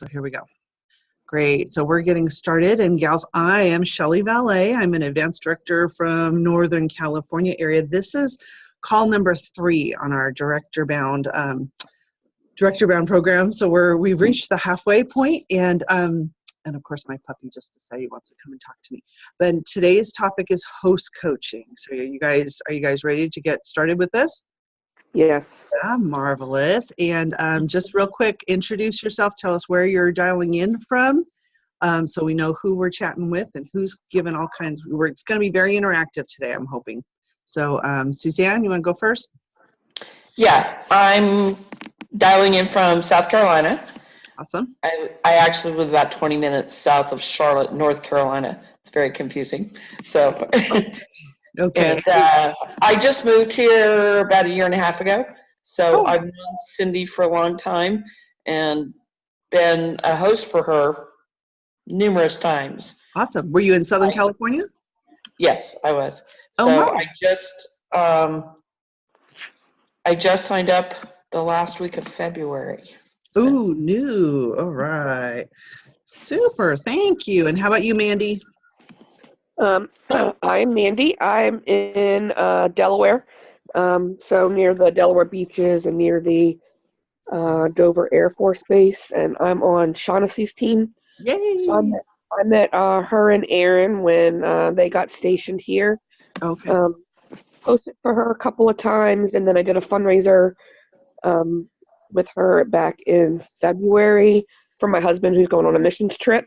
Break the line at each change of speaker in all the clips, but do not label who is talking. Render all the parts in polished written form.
So here we go. Great. So we're getting started. And gals, I am Shelley Valett. I'm an advanced director from Northern California area. This is call number 3 on our director bound program. So we've reached the halfway point, and of course my puppy just decided he wants to come and talk to me. Then today's topic is host coaching. So are you guys ready to get started with this?
Yes.
Yeah, marvelous. And just real quick, introduce yourself. Tell us where you're dialing in from, so we know who we're chatting with and who's given all kinds. It's going to be very interactive today, I'm hoping. So Suzanne, you want to go first?
Yeah, I'm dialing in from South Carolina.
Awesome.
I actually live about 20 minutes south of Charlotte, North Carolina. It's very confusing. So,
okay.
And I just moved here about a year and a half ago. So I've known Cindy for a long time and been a host for her numerous times.
Awesome. Were you in Southern California?
Yes, I was. So
wow.
I just signed up the last week of February. So.
Ooh, new. All right. Super. Thank you. And how about you, Mandy?
I'm Mandy. I'm in Delaware, so near the Delaware beaches and near the Dover Air Force Base, and I'm on Shaughnessy's team.
Yay!
So I met her and Aaron when they got stationed here.
Okay.
Hosted for her a couple of times, and then I did a fundraiser with her back in February for my husband who's going on a missions trip.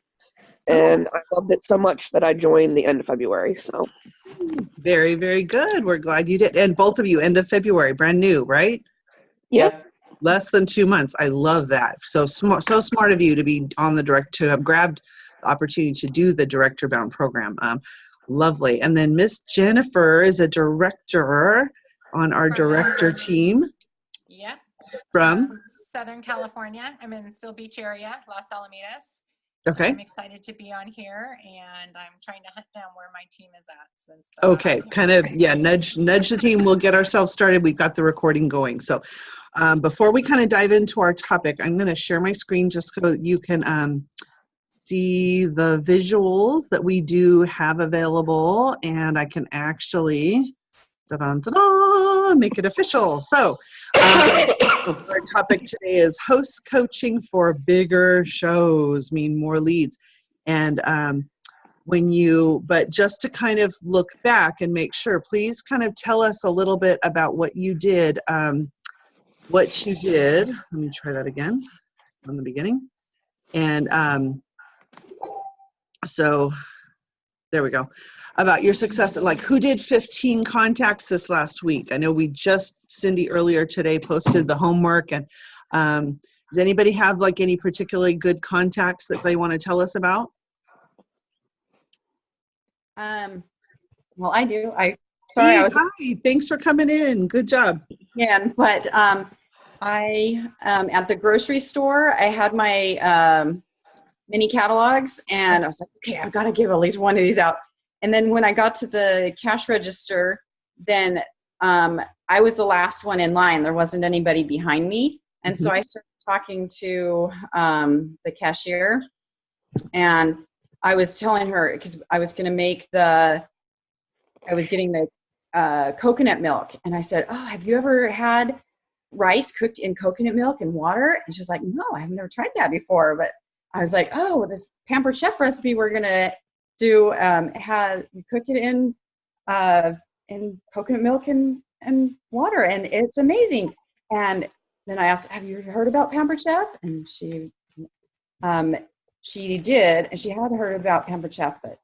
And I loved it so much that I joined the end of February. So
very, very good. We're glad you did. And both of you, end of February, brand new, right?
Yep.
Less than 2 months. I love that. So smart of you to be on to have grabbed the opportunity to do the director bound program. Lovely. And then Miss Jennifer is a director on our director team.
Yep.
From
Southern California. I'm in Seal Beach area, Los Alamitos.
Okay.
I'm excited to be on here, and I'm trying to hunt down where my team is at. Since
okay, kind of, yeah, nudge the team. We'll get ourselves started. We've got the recording going. So before we kind of dive into our topic, I'm going to share my screen just so that you can see the visuals that we do have available, and I can actually make it official. So our topic today is host coaching for bigger shows, mean more leads. And but just to kind of look back and make sure, please kind of tell us a little bit about what you did. Let me try that again from the beginning. And so there we go. About your success, like who did 15 contacts this last week? I know Cindy earlier today posted the homework, and does anybody have like any particularly good contacts that they want to tell us about?
Well, I do.
Hi, thanks for coming in. Good job.
Yeah, but I at the grocery store, I had my mini catalogs, and I was like, okay, I've got to give at least one of these out. And then when I got to the cash register, then I was the last one in line. There wasn't anybody behind me. And so I started talking to the cashier, and I was telling her, because I was going to make I was getting the coconut milk. And I said, oh, have you ever had rice cooked in coconut milk and water? And she was like, no, I've never tried that before. But I was like, oh, this Pampered Chef recipe we're going to do cook it in coconut milk and water, and it's amazing. And then I asked, have you heard about Pampered Chef? And she did, and she had heard about Pampered Chef, but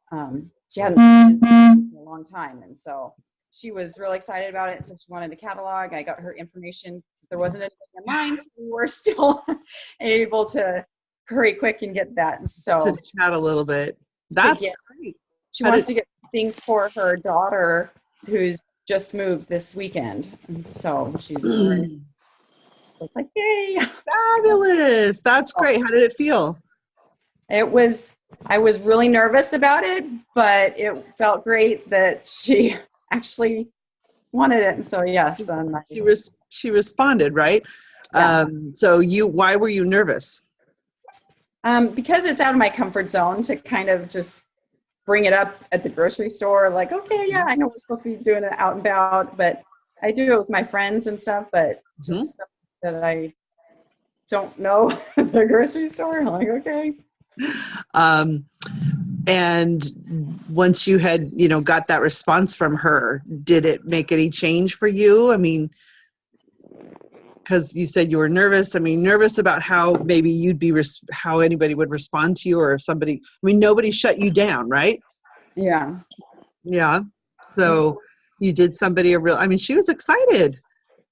she hadn't seen it in a long time. And so she was really excited about it. So she wanted a catalog. I got her information. There wasn't anything in mine, so we were still able to hurry quick and get that. And so
to chat a little bit. That's great.
She wants to get things for her daughter who's just moved this weekend. And so she's like, yay.
Fabulous. That's great. How did it feel?
I was really nervous about it, but it felt great that she actually wanted it. And so, yes.
She responded, right?
Yeah.
So why were you nervous?
Because it's out of my comfort zone to kind of just bring it up at the grocery store, like, okay, yeah, I know we're supposed to be doing it out and about, but I do it with my friends and stuff, but just stuff that I don't know at the grocery store, I'm like, okay.
And once you had, got that response from her, did it make any change for you? I mean, because you said you were nervous. I mean, nervous about how maybe you'd be, how anybody would respond to you, or if somebody, I mean, nobody shut you down, right?
Yeah.
Yeah. So you did somebody I mean, she was excited.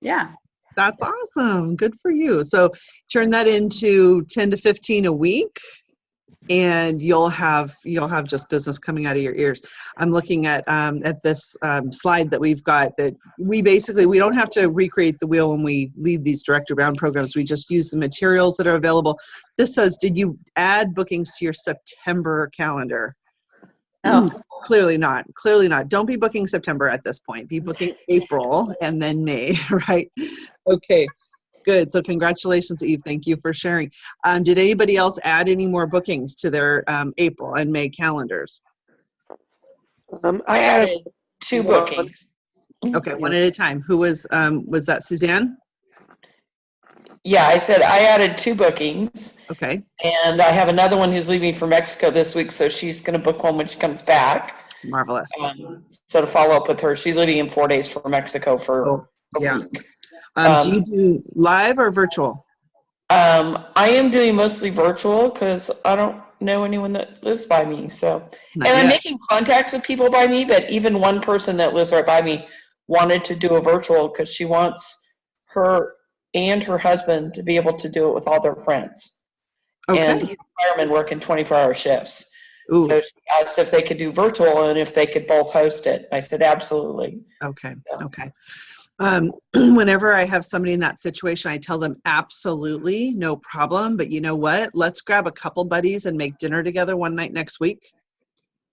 Yeah.
That's awesome. Good for you. So turn that into 10 to 15 a week, and you'll have just business coming out of your ears. I'm looking at this slide that we've got, that we don't have to recreate the wheel when we lead these director bound programs. We just use the materials that are available. This says, did you add bookings to your September calendar?
Oh.
Clearly not. Don't be booking September at this point. Be booking April and then May, right? Okay. Good. So congratulations, Eve. Thank you for sharing. Did anybody else add any more bookings to their April and May calendars?
I added
2 bookings.
Okay, one at a time. Who was that Suzanne?
Yeah, I said I added 2 bookings.
Okay.
And I have another one who's leaving for Mexico this week, so she's going to book one when she comes back.
Marvelous.
So to follow up with her, she's leaving in 4 days for Mexico for a week.
Do you do live or virtual?
I am doing mostly virtual because I don't know anyone that lives by me. So, I'm making contacts with people by me, but even one person that lives right by me wanted to do a virtual because she wants her and her husband to be able to do it with all their friends.
Okay.
And he's a fireman working 24-hour shifts.
Ooh.
So she asked if they could do virtual and if they could both host it. I said, absolutely.
Okay. Okay. Whenever I have somebody in that situation, I tell them absolutely, no problem. But you know what? Let's grab a couple buddies and make dinner together one night next week.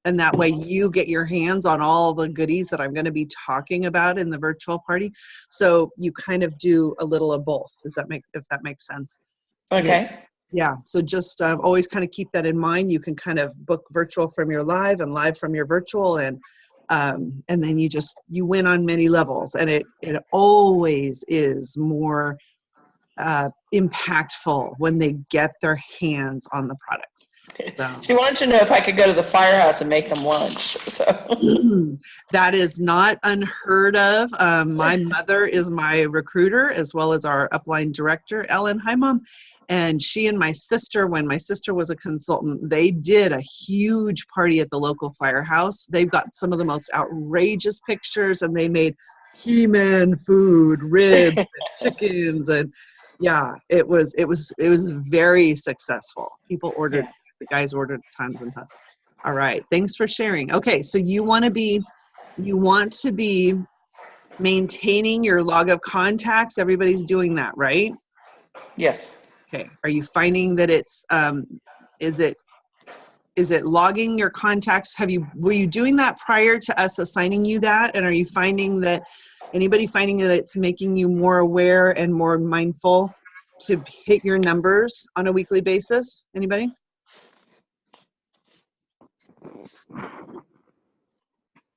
And that way you get your hands on all the goodies that I'm going to be talking about in the virtual party. So you kind of do a little of both. If that makes sense?
Okay.
Yeah. So just always kind of keep that in mind. You can kind of book virtual from your live and live from your virtual, and then you win on many levels, and it always is more impactful when they get their hands on the products. So.
She wanted to know if I could go to the firehouse and make them lunch. So
that is not unheard of. My mother is my recruiter as well as our upline director, Ellen. Hi, Mom. And she and my sister, when my sister was a consultant, they did a huge party at the local firehouse. They've got some of the most outrageous pictures, and they made He-Man food, ribs, and chickens, and yeah, it was very successful. People ordered, the guys ordered tons and tons. All right, thanks for sharing. Okay, so you want to be maintaining your log of contacts. Everybody's doing that, right?
Yes.
Okay. Are you finding that it's is it logging your contacts? Were you doing that prior to us assigning you that? And are you finding that it's making you more aware and more mindful to hit your numbers on a weekly basis? Anybody?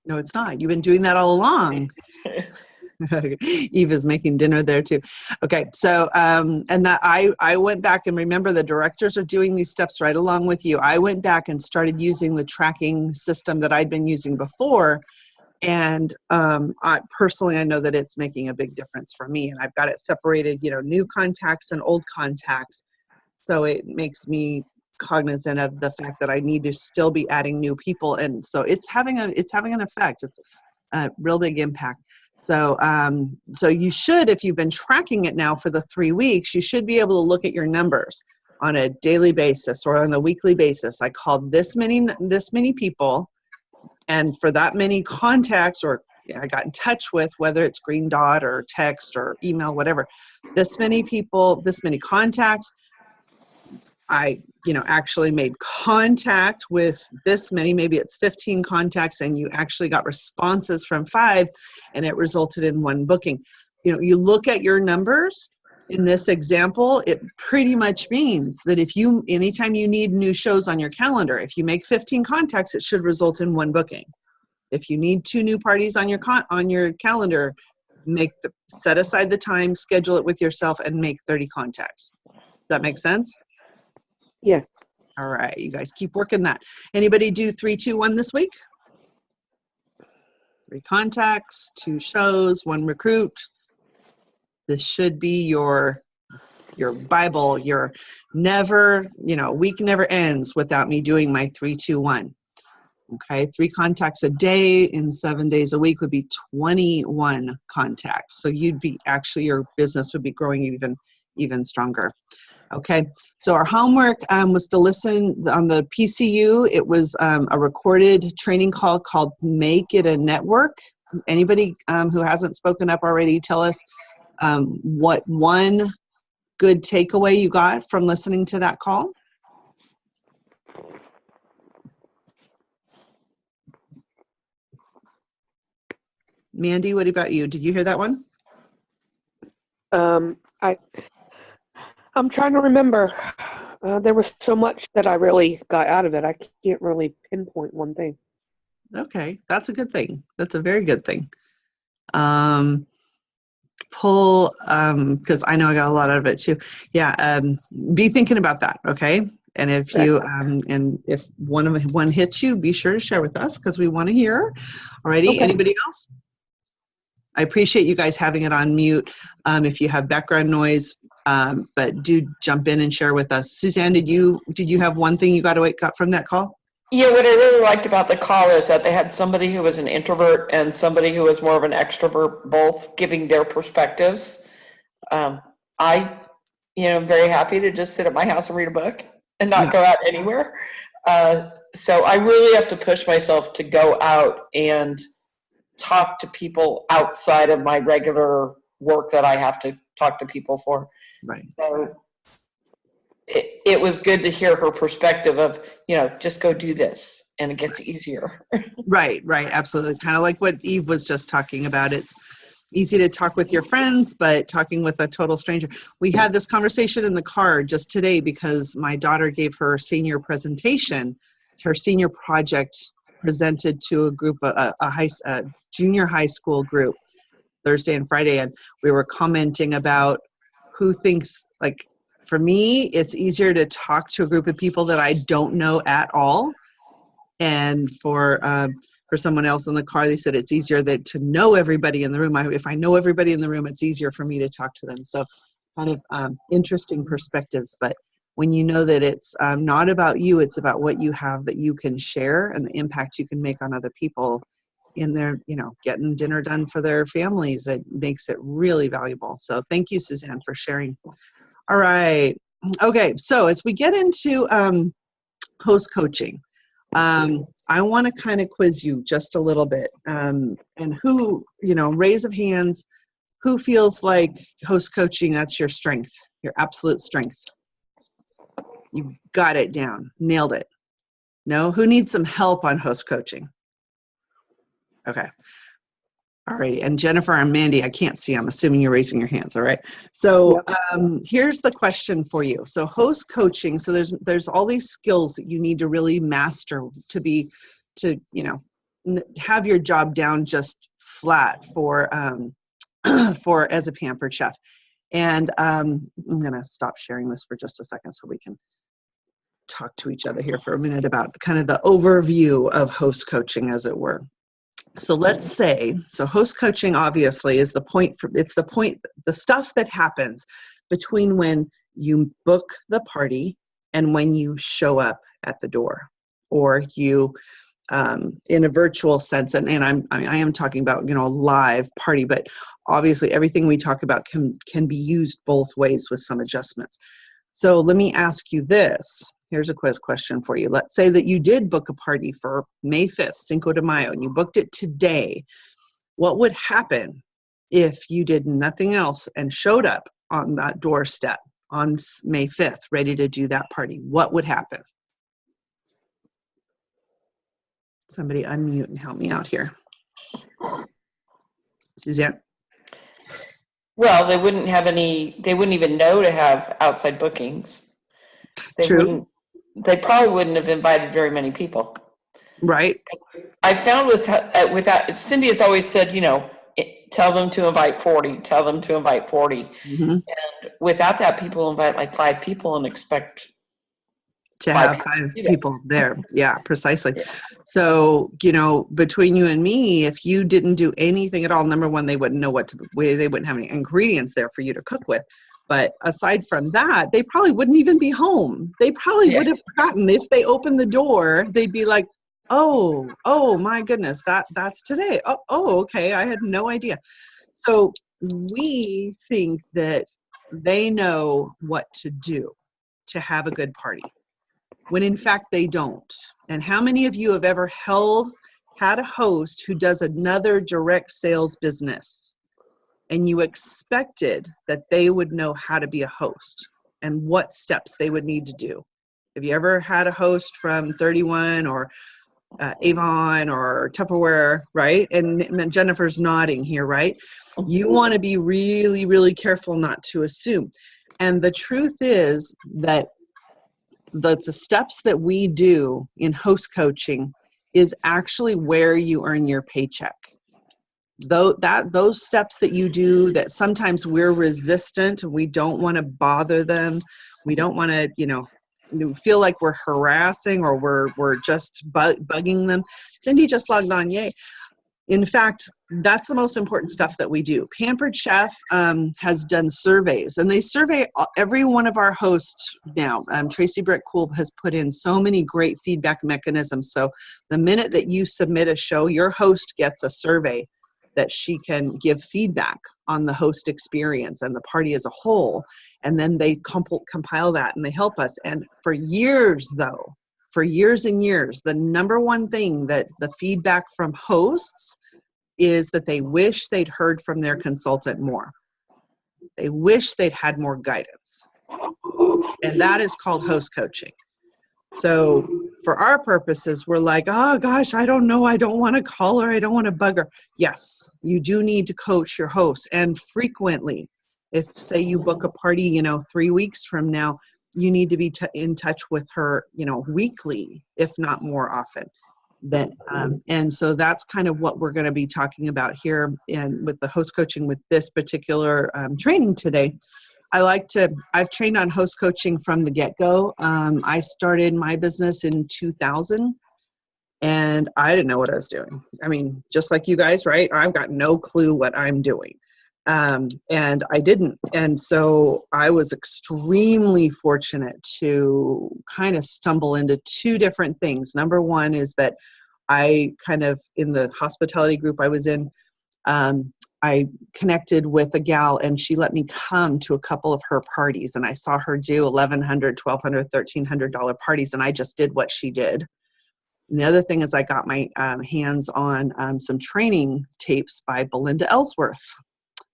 No, it's not. You've been doing that all along. Eve is making dinner there too. Okay, so and that I went back, and remember, the directors are doing these steps right along with you. I went back and started using the tracking system that I'd been using before, and I know that it's making a big difference for me. And I've got it separated, new contacts and old contacts, so it makes me cognizant of the fact that I need to still be adding new people, and so it's having an effect. It's a real big impact. So you should, if you've been tracking it now for the 3 weeks, you should be able to look at your numbers on a daily basis or on a weekly basis. I called this many people, and for that many contacts, or I got in touch with, whether it's green dot or text or email, whatever, this many people, this many contacts. I, actually made contact with this many, maybe it's 15 contacts, and you actually got responses from 5, and it resulted in 1 booking. You look at your numbers in this example, it pretty much means that anytime you need new shows on your calendar, if you make 15 contacts, it should result in 1 booking. If you need 2 new parties on your calendar, set aside the time, schedule it with yourself, and make 30 contacts. Does that make sense?
Yeah.
All right, you guys keep working that. Anybody do 3, 2, 1 this week? 3 contacts, 2 shows, 1 recruit. This should be your Bible. Your week never ends without me doing my 3, 2, 1. Okay, 3 contacts a day in 7 days a week would be 21 contacts. So your business would be growing even stronger. Okay, so our homework was to listen on the PCU. It was a recorded training call called Make It a Network. Anybody who hasn't spoken up already, tell us what one good takeaway you got from listening to that call. Mandy, what about you? Did you hear that one?
I'm trying to remember. There was so much that I really got out of it. I can't really pinpoint one thing.
Okay, that's a good thing. That's a very good thing. Because I know I got a lot out of it too. Yeah, be thinking about that, okay? And if you if one hits you, be sure to share with us because we want to hear. Alrighty,
Okay.
Anybody else? I appreciate you guys having it on mute if you have background noise, but do jump in and share with us. Suzanne, did you have one thing you got from that call?
Yeah, what I really liked about the call is that they had somebody who was an introvert and somebody who was more of an extrovert, both giving their perspectives. I'm very happy to just sit at my house and read a book and not go out anywhere. So I really have to push myself to go out and talk to people outside of my regular work that I have to talk to people for.
Right.
So it was good to hear her perspective of, just go do this and it gets easier.
Right, absolutely. Kind of like what Eve was just talking about. It's easy to talk with your friends, but talking with a total stranger. We had this conversation in the car just today because my daughter gave her senior presentation, her senior project presented to a group, a junior high school group, Thursday and Friday, and we were commenting about who thinks, like, for me, it's easier to talk to a group of people that I don't know at all. And for someone else in the car, they said it's easier to know everybody in the room. If I know everybody in the room, it's easier for me to talk to them. So kind of interesting perspectives. But when you know that it's not about you, it's about what you have that you can share and the impact you can make on other people in their, getting dinner done for their families, it makes it really valuable. So thank you, Suzanne, for sharing. All right. Okay. So as we get into host coaching, I want to kind of quiz you just a little bit. And who, raise of hands, who feels like host coaching, that's your strength, your absolute strength? You got it down, nailed it. No? Who needs some help on host coaching? Okay. All right. And Jennifer and Mandy, I can't see. I'm assuming you're raising your hands. All right. So here's the question for you. So host coaching. So there's all these skills that you need to really master to have your job down just flat for as a pampered chef. And I'm going to stop sharing this for just a second so we can talk to each other here for a minute about kind of the overview of host coaching, as it were. So let's say, host coaching obviously is the stuff that happens between when you book the party and when you show up at the door, or you, in a virtual sense, and I am talking about, a live party, but obviously everything we talk about can be used both ways with some adjustments. So let me ask you this. Here's a quiz question for you. Let's say that you did book a party for May 5th, Cinco de Mayo, and you booked it today. What would happen if you did nothing else and showed up on that doorstep on May 5th, ready to do that party? What would happen? Somebody unmute and help me out here. Suzanne?
Well, they wouldn't even know to have outside bookings.
True.
They probably wouldn't have invited very many people.
Right.
I found with that, Cindy has always said, tell them to invite 40, tell them to invite 40.
Mm-hmm.
And without that, people invite like 5 people and expect
to have 5 people there. Yeah, precisely.
Yeah.
So, between you and me, if you didn't do anything at all, number one, they wouldn't know they wouldn't have any ingredients there for you to cook with. But aside from that, they probably wouldn't even be home. They probably would have forgotten. If they opened the door, they'd be like, oh my goodness, that's today. Oh, okay, I had no idea. So we think that they know what to do to have a good party, when in fact they don't. And how many of you have ever had a host who does another direct sales business, and you expected that they would know how to be a host and what steps they would need to do? Have you ever had a host from 31 or Avon or Tupperware, right? And Jennifer's nodding here, right? You want to be really, really careful not to assume. And the truth is that the steps that we do in host coaching is actually where you earn your paycheck. Those steps that you do that sometimes we're resistant, we don't want to bother them, we don't want to, feel like we're harassing or we're just bugging them. Cindy just logged on, yay. In fact, that's the most important stuff that we do. Pampered Chef has done surveys, and they survey every one of our hosts now. Tracy Britt Cool has put in so many great feedback mechanisms. So the minute that you submit a show, your host gets a survey that she can give feedback on the host experience and the party as a whole. And then they compile that and they help us. And for years and years, the number one thing that the feedback from hosts is that they wish they'd heard from their consultant more. They wish they'd had more guidance. And that is called host coaching. So for our purposes, we're like, oh gosh, I don't know. I don't want to call her. I don't want to bug her. Yes, you do need to coach your host. And frequently, if say you book a party, 3 weeks from now, you need to be in touch with her, weekly, if not more often. And so that's kind of what we're going to be talking about here and with the host coaching with this particular training today. I've trained on host coaching from the get-go. I started my business in 2000 and I didn't know what I was doing. I mean, just like you guys, right? I've got no clue what I'm doing. And I didn't. And so I was extremely fortunate to kind of stumble into 2 different things. Number one is that I kind of, in the hospitality group I was in, I connected with a gal and she let me come to a couple of her parties, and I saw her do $1,100, $1,200, $1,300 parties, and I just did what she did. And the other thing is I got my hands on some training tapes by Belinda Ellsworth,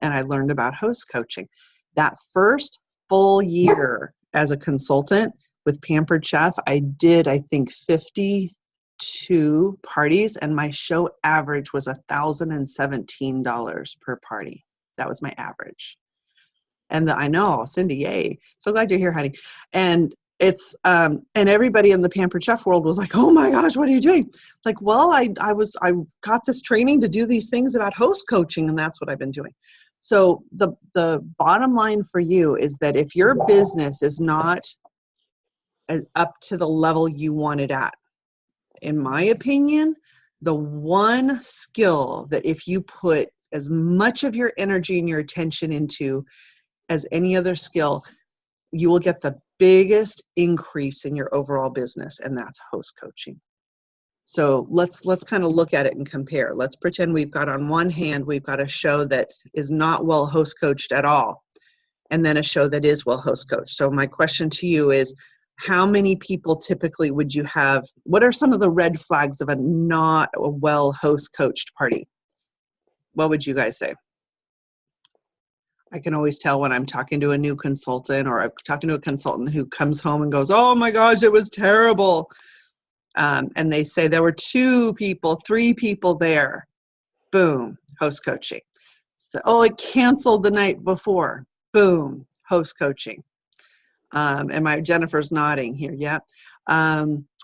and I learned about host coaching. That first full year as a consultant with Pampered Chef, I did, I think, 52 parties, and my show average was $1,017 per party. That was my average. And I know, Cindy, yay. So glad you're here, honey. And it's, and everybody in the Pampered Chef world was like, oh my gosh, what are you doing? Like, well, I got this training to do these things about host coaching, and that's what I've been doing. So the bottom line for you is that if your business is not up to the level you want it at, in my opinion, the one skill that if you put as much of your energy and your attention into as any other skill, you will get the biggest increase in your overall business, and that's host coaching. So let's kind of look at it and compare. Let's pretend we've got, on one hand, we've got a show that is not well host coached at all, and then a show that is well host coached. So my question to you is, how many people typically would you have? What are some of the red flags of a not a well host coached party? What would you guys say? I can always tell when I'm talking to a new consultant, or I'm talking to a consultant who comes home and goes, oh my gosh, it was terrible. And they say there were 2 people, 3 people there. Boom, host coaching. So, oh, it canceled the night before. Boom, host coaching. And Jennifer's nodding here. Yeah.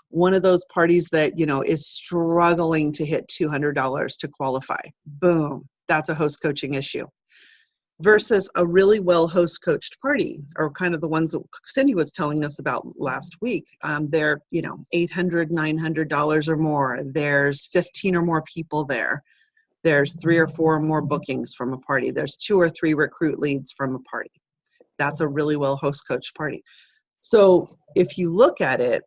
One of those parties that, is struggling to hit $200 to qualify. Boom, that's a host coaching issue. Versus a really well host coached party, or kind of the ones that Cindy was telling us about last week. They're, $800, $900 or more. There's 15 or more people there. There's 3 or 4 more bookings from a party. There's 2 or 3 recruit leads from a party. That's a really well host coached party. So if you look at it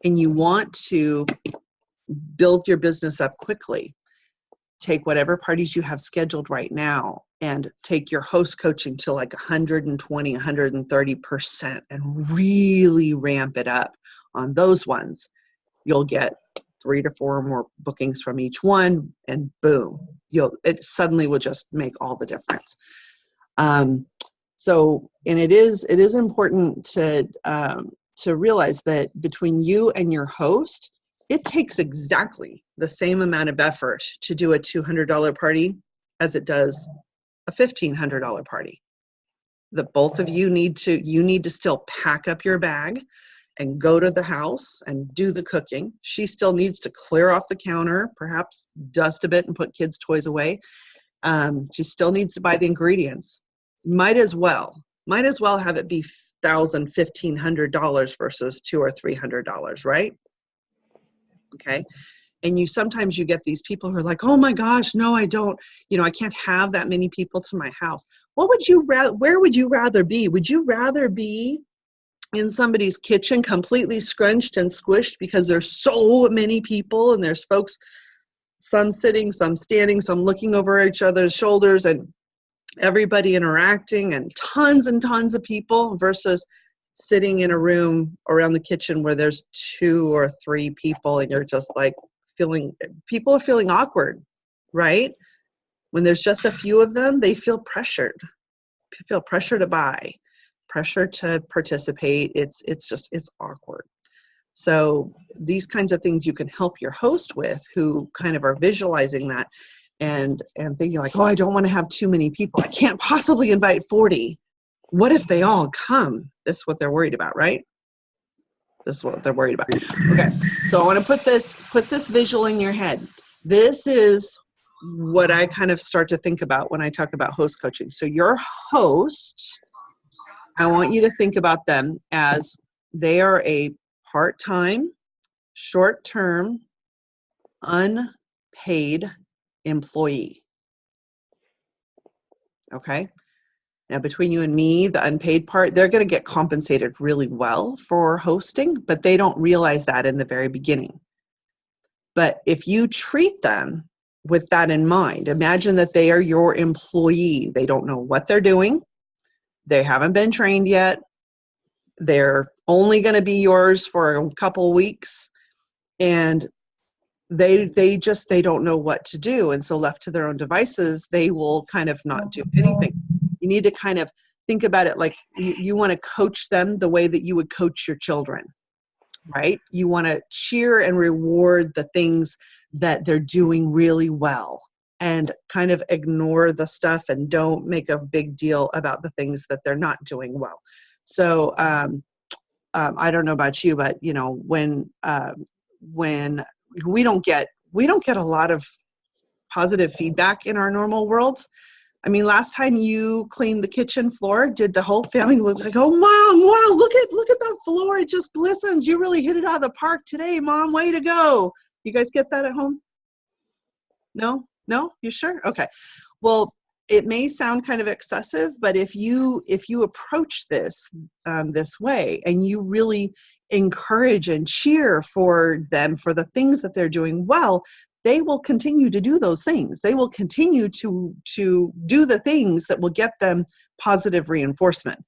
and you want to build your business up quickly, take whatever parties you have scheduled right now and take your host coaching to like 120, 130% and really ramp it up on those ones. You'll get 3 to 4 more bookings from each one, and boom, it suddenly will just make all the difference. So, and it is important to realize that between you and your host, it takes exactly the same amount of effort to do a $200 party as it does a $1,500 party. That both of you need to still pack up your bag and go to the house and do the cooking. She still needs to clear off the counter, perhaps dust a bit and put kids' toys away. She still needs to buy the ingredients. Might as well have it be $1,000, $1,500 versus $200 or $300, right? Okay. And sometimes you get these people who are like, oh my gosh, no, I don't, I can't have that many people to my house. Where would you rather be? Would you rather be in somebody's kitchen completely scrunched and squished because there's so many people and there's folks, some sitting, some standing, some looking over each other's shoulders and everybody interacting and tons of people, versus sitting in a room around the kitchen where there's 2 or 3 people and you're just like people are feeling awkward, right? When there's just a few of them, they feel pressured. They feel pressure to buy, pressure to participate. It's awkward. So these kinds of things you can help your host with, who kind of are visualizing that and thinking like, oh, I don't want to have too many people. I can't possibly invite 40. What if they all come? This is what they're worried about, right? This is what they're worried about. Okay, so I want to put this visual in your head. This is what I kind of start to think about when I talk about host coaching. So your host, I want you to think about them as they are a part-time, short-term, unpaid employee. Okay? Now, between you and me, the unpaid part, they're going to get compensated really well for hosting, but they don't realize that in the very beginning. But if you treat them with that in mind, imagine that they are your employee. They don't know what they're doing. They haven't been trained yet. They're only going to be yours for a couple weeks, and they don't know what to do. And so left to their own devices, they will kind of not do anything. You need to kind of think about it like you want to coach them the way that you would coach your children, right? You want to cheer and reward the things that they're doing really well and kind of ignore the stuff and don't make a big deal about the things that they're not doing well. So I don't know about you, but when we don't get a lot of positive feedback in our normal worlds. I mean, last time you cleaned the kitchen floor, did the whole family look like, oh, Mom, wow, look at that floor. It just glistens. You really hit it out of the park today, Mom. Way to go. You guys get that at home? No? You sure? Okay. Well, it may sound kind of excessive, but if you approach this this way and you really encourage and cheer for them for the things that they're doing well, they will continue to do those things. They will continue to do the things that will get them positive reinforcement.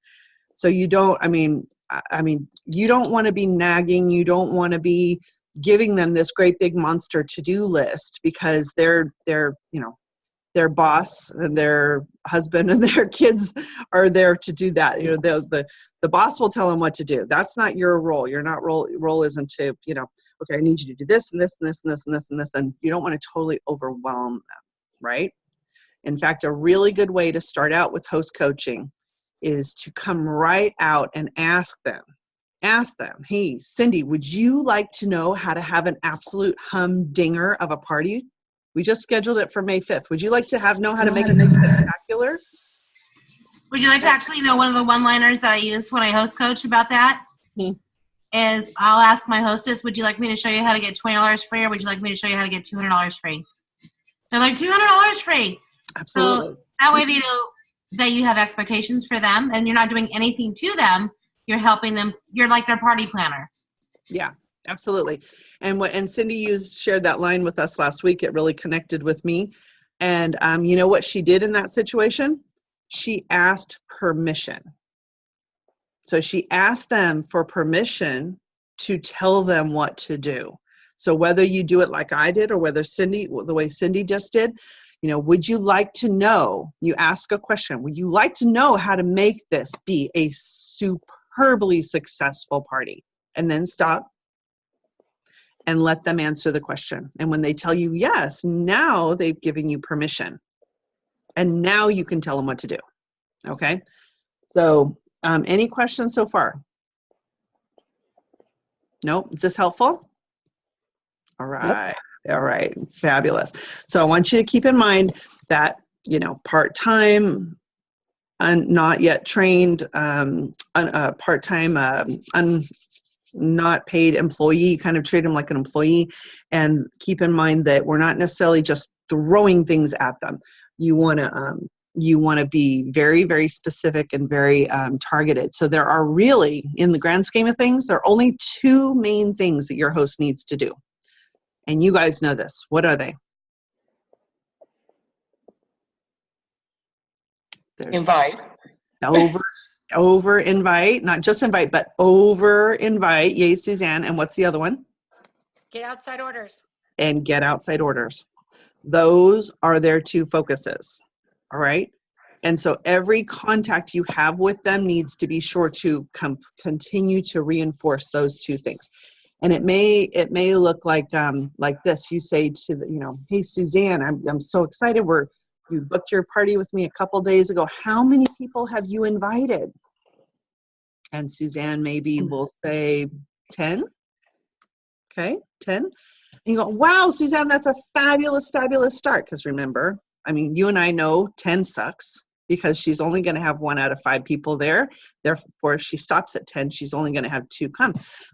So you don't want to be nagging. You don't want to be giving them this great big monster to-do list because their boss and their husband and their kids are there to do that. The boss will tell them what to do. That's not your role. Your role isn't to, okay, I need you to do this and this and this and this and this and this. And you don't want to totally overwhelm them, right? In fact, a really good way to start out with host coaching is to come right out and ask them, hey, Cindy, would you like to know how to have an absolute humdinger of a party? We just scheduled it for May 5th. Would you like to know how to make it spectacular?
Would you like to actually know one of the one-liners that I use when I host coach about that? Is I'll ask my hostess, would you like me to show you how to get $20 free, or would you like me to show you how to get $200 free? They're like, $200 free.
Absolutely.
So that way they know that you have expectations for them and you're not doing anything to them. You're helping them. You're like their party planner.
Yeah, absolutely. And Cindy shared that line with us last week. It really connected with me. And you know what she did in that situation? She asked permission. So she asked them for permission to tell them what to do. So whether you do it like I did or whether the way Cindy just did, would you like to know, you ask a question, would you like to know how to make this be a superbly successful party? And then stop and let them answer the question. And when they tell you yes, now they've given you permission. And now you can tell them what to do. Okay? So any questions so far? No? Is this helpful? All right. Yep. All right. Fabulous. So I want you to keep in mind that, part-time, not yet trained, part-time, not paid employee, kind of treat them like an employee, and keep in mind that we're not necessarily just throwing things at them. You want to be very, very specific and very targeted. So there are really, in the grand scheme of things, there are only two main things that your host needs to do. And you guys know this. What are they?
Invite.
Over invite, not just invite, but over invite. Yay, Suzanne. And what's the other one?
Get outside orders.
And get outside orders. Those are their two focuses. All right. And so every contact you have with them needs to be sure to continue to reinforce those two things. And it may look like this. You say to hey, Suzanne, I'm so excited. You booked your party with me a couple days ago. How many people have you invited? And Suzanne maybe will say 10. Okay, 10. And you go, wow, Suzanne, that's a fabulous, fabulous start. Because remember, you and I know 10 sucks because she's only going to have 1 out of 5 people there. Therefore, if she stops at 10, she's only going to have 2 come.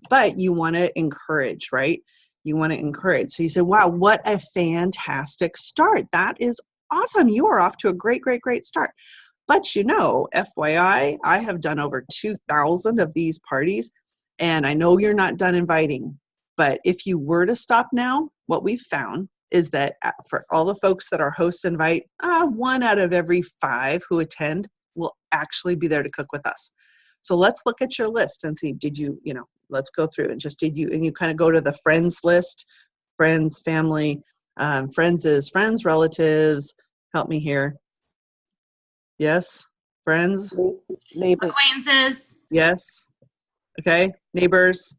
But you want to encourage, right? You want to encourage. So you say, wow, what a fantastic start. That is awesome. You are off to a great, great, great start. But FYI, I have done over 2,000 of these parties, and I know you're not done inviting. But if you were to stop now, what we've found is that for all the folks that our hosts invite, 1 out of every 5 who attend will actually be there to cook with us. So let's look at your list and see, let's go through and you kind of go to the friends list, friends, family, friends is friends, relatives, help me here. Yes, friends.
Neighbors. Acquaintances.
Yes. Okay, neighbors.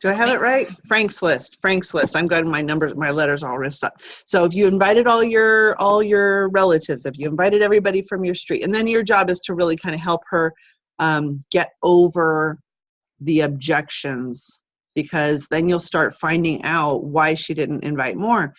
Do I have it right? Frank's list. I'm good. My letters all ripped up. So if you invited all your relatives, if you invited everybody from your street, and then your job is to really kind of help her get over the objections, because then you'll start finding out why she didn't invite more.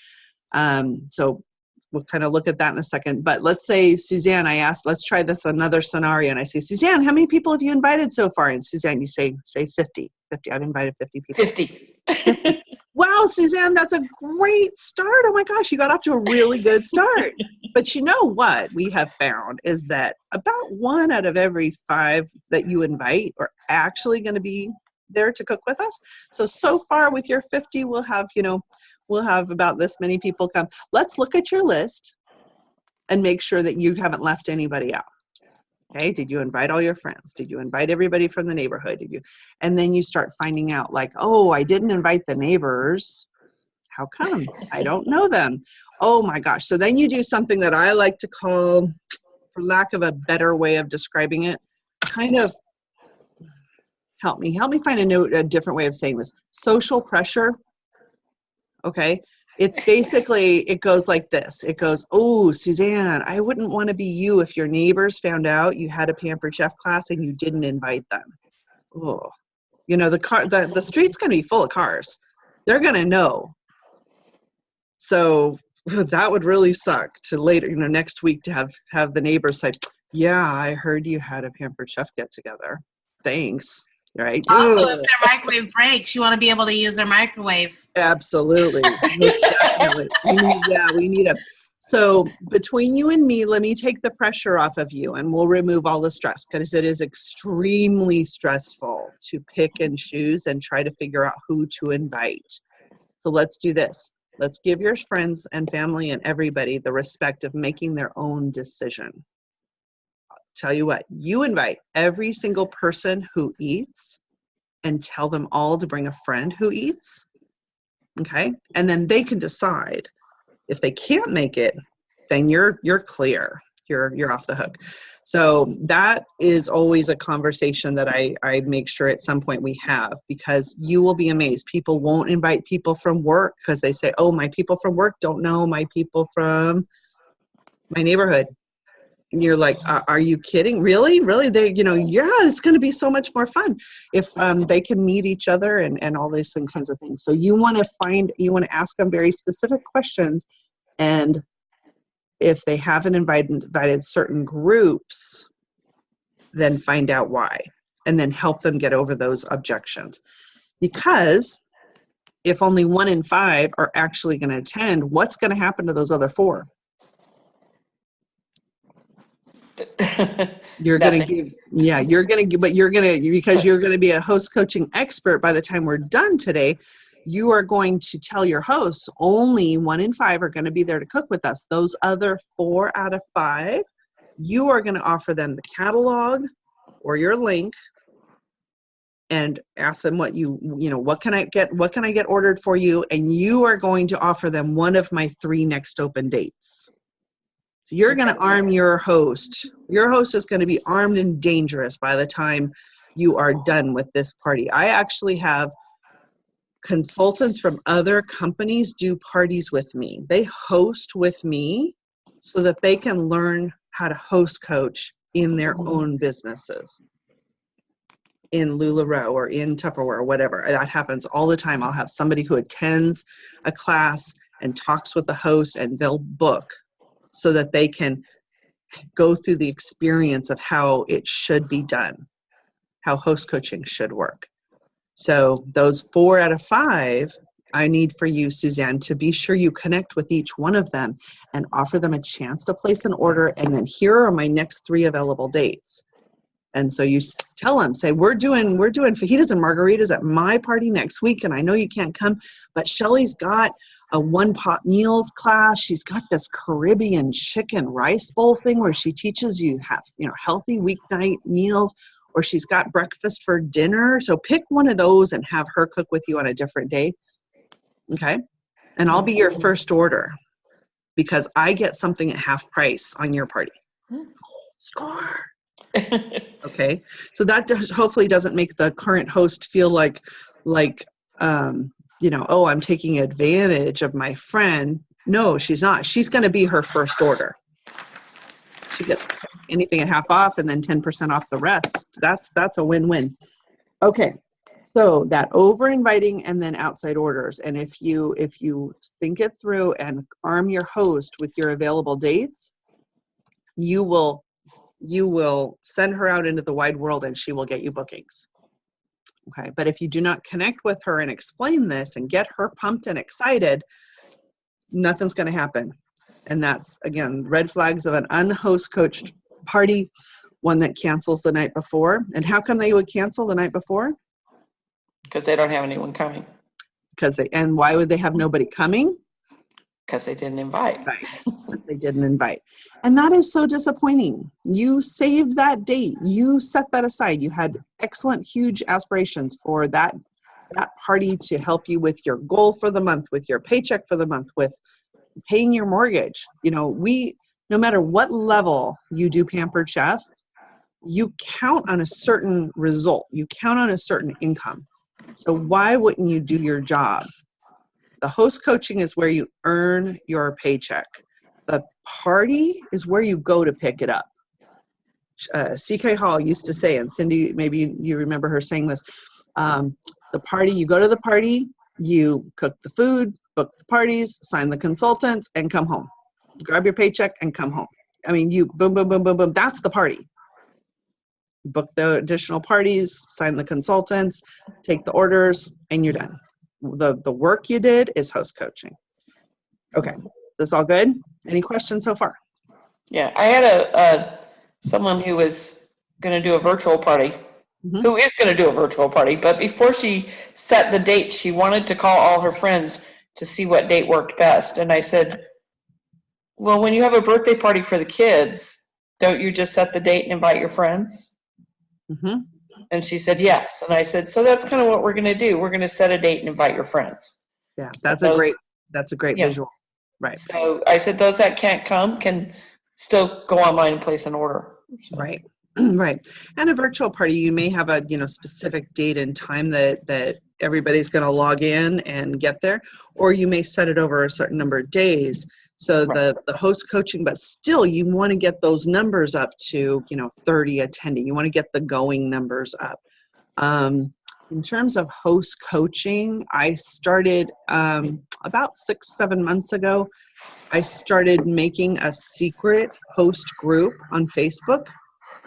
So we'll kind of look at that in a second. But let's say, Suzanne, let's try this another scenario. And I say, Suzanne, how many people have you invited so far? And Suzanne, you say 50. I've invited 50 people.
50.
Wow, Suzanne, that's a great start. Oh my gosh, you got off to a really good start. But you know what we have found is that about 1 out of every 5 that you invite are actually going to be there to cook with us. So far with your 50, we'll have about this many people come. Let's look at your list and make sure that you haven't left anybody out. Okay, did you invite all your friends? Did you invite everybody from the neighborhood? And then you start finding out like, oh, I didn't invite the neighbors. How come? I don't know them. Oh my gosh. So then you do something that I like to call, for lack of a better way of describing it, kind of, help me find a different way of saying this. Social pressure. Okay. It's basically, it goes like this. It goes, oh, Suzanne, I wouldn't want to be you if your neighbors found out you had a Pampered Chef class and you didn't invite them. Oh, you know, the street's going to be full of cars. They're going to know. So that would really suck to later, you know, next week to have the neighbors say, yeah, I heard you had a Pampered Chef get together. Thanks. Right.
Also, if their microwave breaks, you want to be able to use their microwave.
Absolutely. Most definitely. We need a. So between you and me, let me take the pressure off of you and we'll remove all the stress, because it is extremely stressful to pick and choose and try to figure out who to invite. So let's do this. Let's give your friends and family and everybody the respect of making their own decision. Tell you what, you invite every single person who eats and tell them all to bring a friend who eats. Okay. And then they can decide. If they can't make it, then you're clear. You're off the hook. So that is always a conversation that I make sure at some point we have, because you will be amazed. People won't invite people from work because they say, oh, my people from work don't know my people from my neighborhood. And you're like, are you kidding? Really? They, you know, yeah, it's going to be so much more fun if they can meet each other and all these kinds of things. So you want to ask them very specific questions. And if they haven't invited certain groups, then find out why, and then help them get over those objections. Because if only 1 in 5 are actually going to attend, what's going to happen to those other 4? You're going to give, because you're going to be a host coaching expert by the time we're done today. You are going to tell your hosts only 1 in 5 are going to be there to cook with us. Those other 4 out of 5, you are going to offer them the catalog or your link and ask them what what can I get ordered for you? And you are going to offer them one of my 3 next open dates. So you're going to arm your host. Your host is going to be armed and dangerous by the time you are done with this party. I actually have consultants from other companies do parties with me. They host with me so that they can learn how to host coach in their own businesses, in LuLaRoe or in Tupperware or whatever. That happens all the time. I'll have somebody who attends a class and talks with the host, and they'll book so that they can go through the experience of how it should be done, how host coaching should work. So those 4 out of 5, I need for you, Suzanne, to be sure you connect with each one of them and offer them a chance to place an order. And then here are my next 3 available dates. And so you tell them, say, we're doing fajitas and margaritas at my party next week. And I know you can't come, but Shelley's got a 1-pot meals class. She's got this Caribbean chicken rice bowl thing where she teaches you healthy weeknight meals. Or she's got breakfast for dinner. So pick one of those and have her cook with you on a different day. Okay? And I'll be your first order because I get something at half price on your party. Score. Okay? So that hopefully doesn't make the current host feel like oh, I'm taking advantage of my friend. No, she's not. She's going to be her first order. She gets anything at half off and then 10% off the rest. That's a win-win. Okay, so that over inviting and then outside orders. And if you think it through and arm your host with your available dates, you will send her out into the wide world and she will get you bookings. Okay, but if you do not connect with her and explain this and get her pumped and excited, nothing's going to happen. And that's, again, red flags of an unhost coached party, one that cancels the night before. And how come they would cancel the night before?
Because they don't have anyone coming.
And why would they have nobody coming?
Because they didn't invite.
Right. They didn't invite. And that is so disappointing. You saved that date. You set that aside. You had excellent, huge aspirations for that party to help you with your goal for the month, with your paycheck for the month, with paying your mortgage. No matter what level you do Pampered Chef, you count on a certain result. You count on a certain income. So why wouldn't you do your job The host coaching is where you earn your paycheck. The party is where you go to pick it up. CK Hall used to say, and Cindy, maybe you remember her saying this, the party, you go to the party, you cook the food, book the parties, sign the consultants, and come home. Grab your paycheck and come home. I mean, you boom, boom, boom, boom, boom. That's the party. Book the additional parties, sign the consultants, take the orders, and you're done. The work you did is host coaching. Okay, this all good? Any questions so far?
Yeah, I had someone who was going to do a virtual party, who is going to do a virtual party, but before she set the date, she wanted to call all her friends to see what date worked best. And I said, well, when you have a birthday party for the kids, don't you just set the date and invite your friends? And she said, yes. And I said, so that's kind of what we're going to do. We're going to set a date and invite your friends.
Yeah, that's a great visual. Right.
So I said, those that can't come can still go online and place an order. So.
Right. Right. And a virtual party, you may have a, specific date and time that everybody's going to log in and get there, or you may set it over a certain number of days. So the host coaching, but still you want to get those numbers up to, 30 attending. You want to get the going numbers up. In terms of host coaching, I started about 6-7 months ago. I started making a secret host group on Facebook,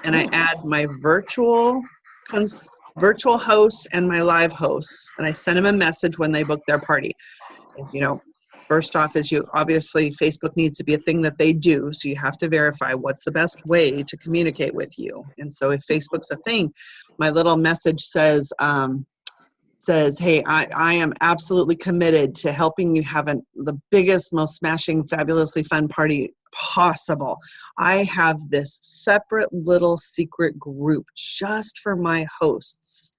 and I add my virtual hosts and my live hosts, and I send them a message when they book their party. As first off is obviously Facebook needs to be a thing that they do, so you have to verify what's the best way to communicate with you. And so if Facebook's a thing, my little message says, hey, I am absolutely committed to helping you have the biggest, most smashing, fabulously fun party possible. I have this separate little secret group just for my hosts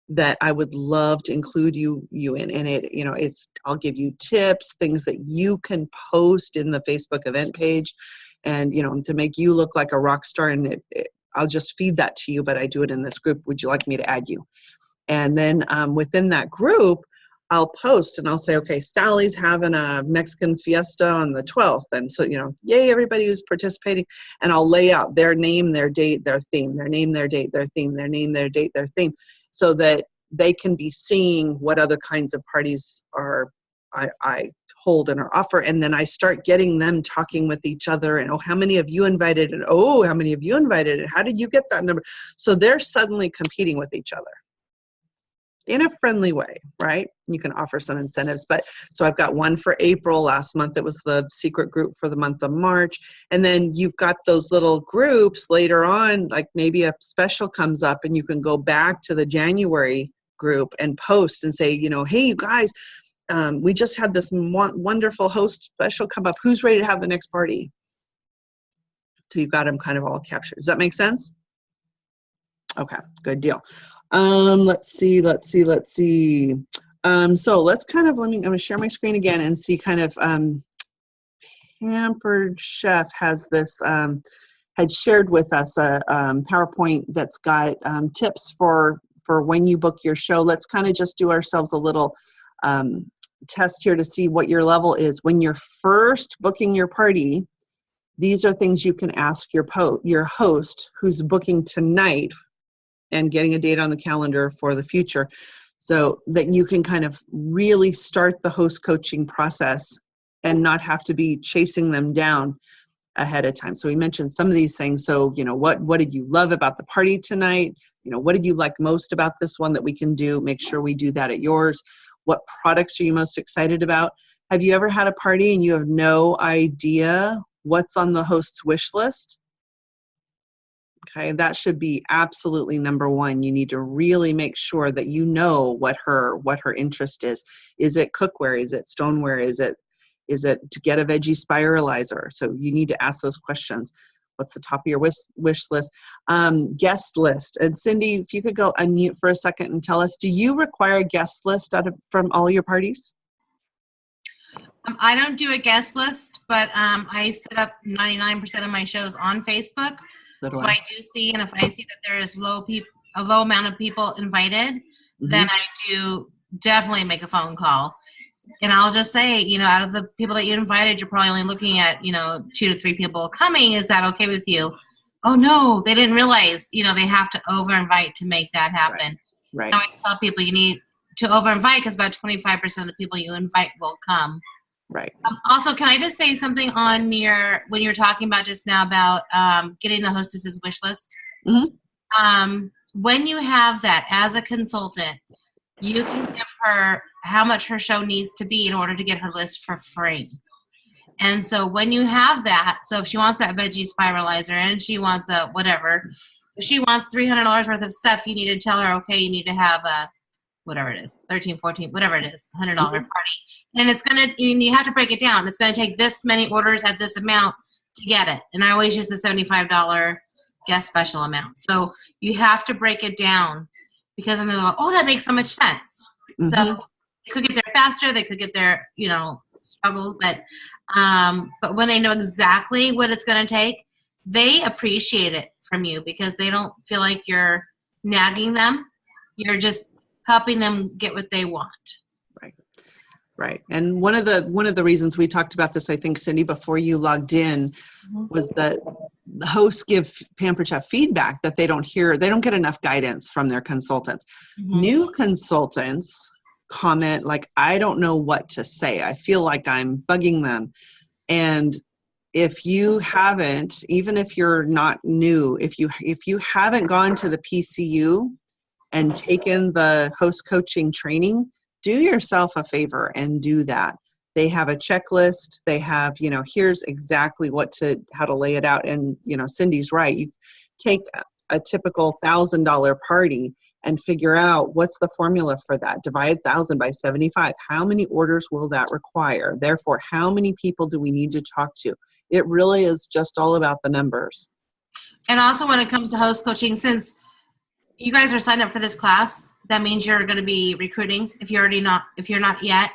that I would love to include you in. And I'll give you tips, things that you can post in the Facebook event page, and to make you look like a rock star. And I'll just feed that to you, but I do it in this group. Would you like me to add you? And then within that group, I'll post and I'll say, okay, Sally's having a Mexican fiesta on the 12th. And so, yay, everybody who's participating. And I'll lay out their name, their date, their theme, their name, their date, their theme, their name, their date, their theme, so that they can be seeing what other kinds of parties I hold and or offer. And then I start getting them talking with each other, and, oh, how many of you invited? And, oh, how many of you invited? And how did you get that number? So they're suddenly competing with each other in a friendly way, right? You can offer some incentives, but so I've got one for April. Last month it was the secret group for the month of March. And then you've got those little groups later on, like maybe a special comes up and you can go back to the January group and post and say, hey, you guys, we just had this wonderful host special come up. Who's ready to have the next party? So you've got them kind of all captured. Does that make sense? Okay, good deal. Let's see. So let's kind of, I'm going to share my screen again and see kind of, Pampered Chef has this, had shared with us a PowerPoint that's got tips for when you book your show. Let's kind of just do ourselves a little test here to see what your level is. When you're first booking your party, these are things you can ask your host who's booking tonight and getting a date on the calendar for the future, so that you can kind of really start the host coaching process and not have to be chasing them down ahead of time. So we mentioned some of these things. So, what did you love about the party tonight? What did you like most about this one that we can do? Make sure we do that at yours. What products are you most excited about? Have you ever had a party and you have no idea what's on the host's wish list? Okay, that should be absolutely number one. You need to really make sure that you know what her interest is. Is it cookware? Is it stoneware? Is it to get a veggie spiralizer? So you need to ask those questions. What's the top of your wish list? Guest list. And Cindy, if you could go unmute for a second and tell us, do you require a guest list from all your parties?
I don't do a guest list, but I set up 99% of my shows on Facebook. So I do see, and if I see that there is a low amount of people invited, then I do definitely make a phone call. And I'll just say, out of the people that you invited, you're probably only looking at, 2 to 3 people coming. Is that okay with you? Oh, no, they didn't realize, they have to over-invite to make that happen.
Right.
I always tell people you need to over-invite because about 25% of the people you invite will come.
Right.
Also, can I just say something on when you were talking about just now about getting the hostess's wish list?
Mm-hmm.
When you have that as a consultant, you can give her how much her show needs to be in order to get her list for free. And so when you have that, so if she wants that veggie spiralizer and she wants a whatever, if she wants $300 worth of stuff, you need to tell her, okay, you need to have a whatever it is, 13, 14, whatever it is, $100 party. And you have to break it down. It's going to take this many orders at this amount to get it. And I always use the $75 guest special amount. So you have to break it down because then they'll go, oh, that makes so much sense.
Mm-hmm.
So they could get there faster. They could get their, struggles. But when they know exactly what it's going to take, they appreciate it from you because they don't feel like you're nagging them. You're just helping them get what they want.
Right. And one of the reasons we talked about this, I think, Cindy, before you logged in, was that the hosts give Pampered Chef feedback that they don't get enough guidance from their consultants. Mm-hmm. New consultants comment like, I don't know what to say. I feel like I'm bugging them. And if you haven't, even if you're not new, if you haven't gone to the PCU and taken the host coaching training, do yourself a favor and do that. They have a checklist. They have, here's exactly how to lay it out. And, Cindy's right. You take a typical $1,000 party and figure out what's the formula for that. Divide 1,000 by 75. How many orders will that require? Therefore, how many people do we need to talk to? It really is just all about the numbers.
And also when it comes to host coaching, since you guys are signed up for this class, that means you're going to be recruiting if you're not yet.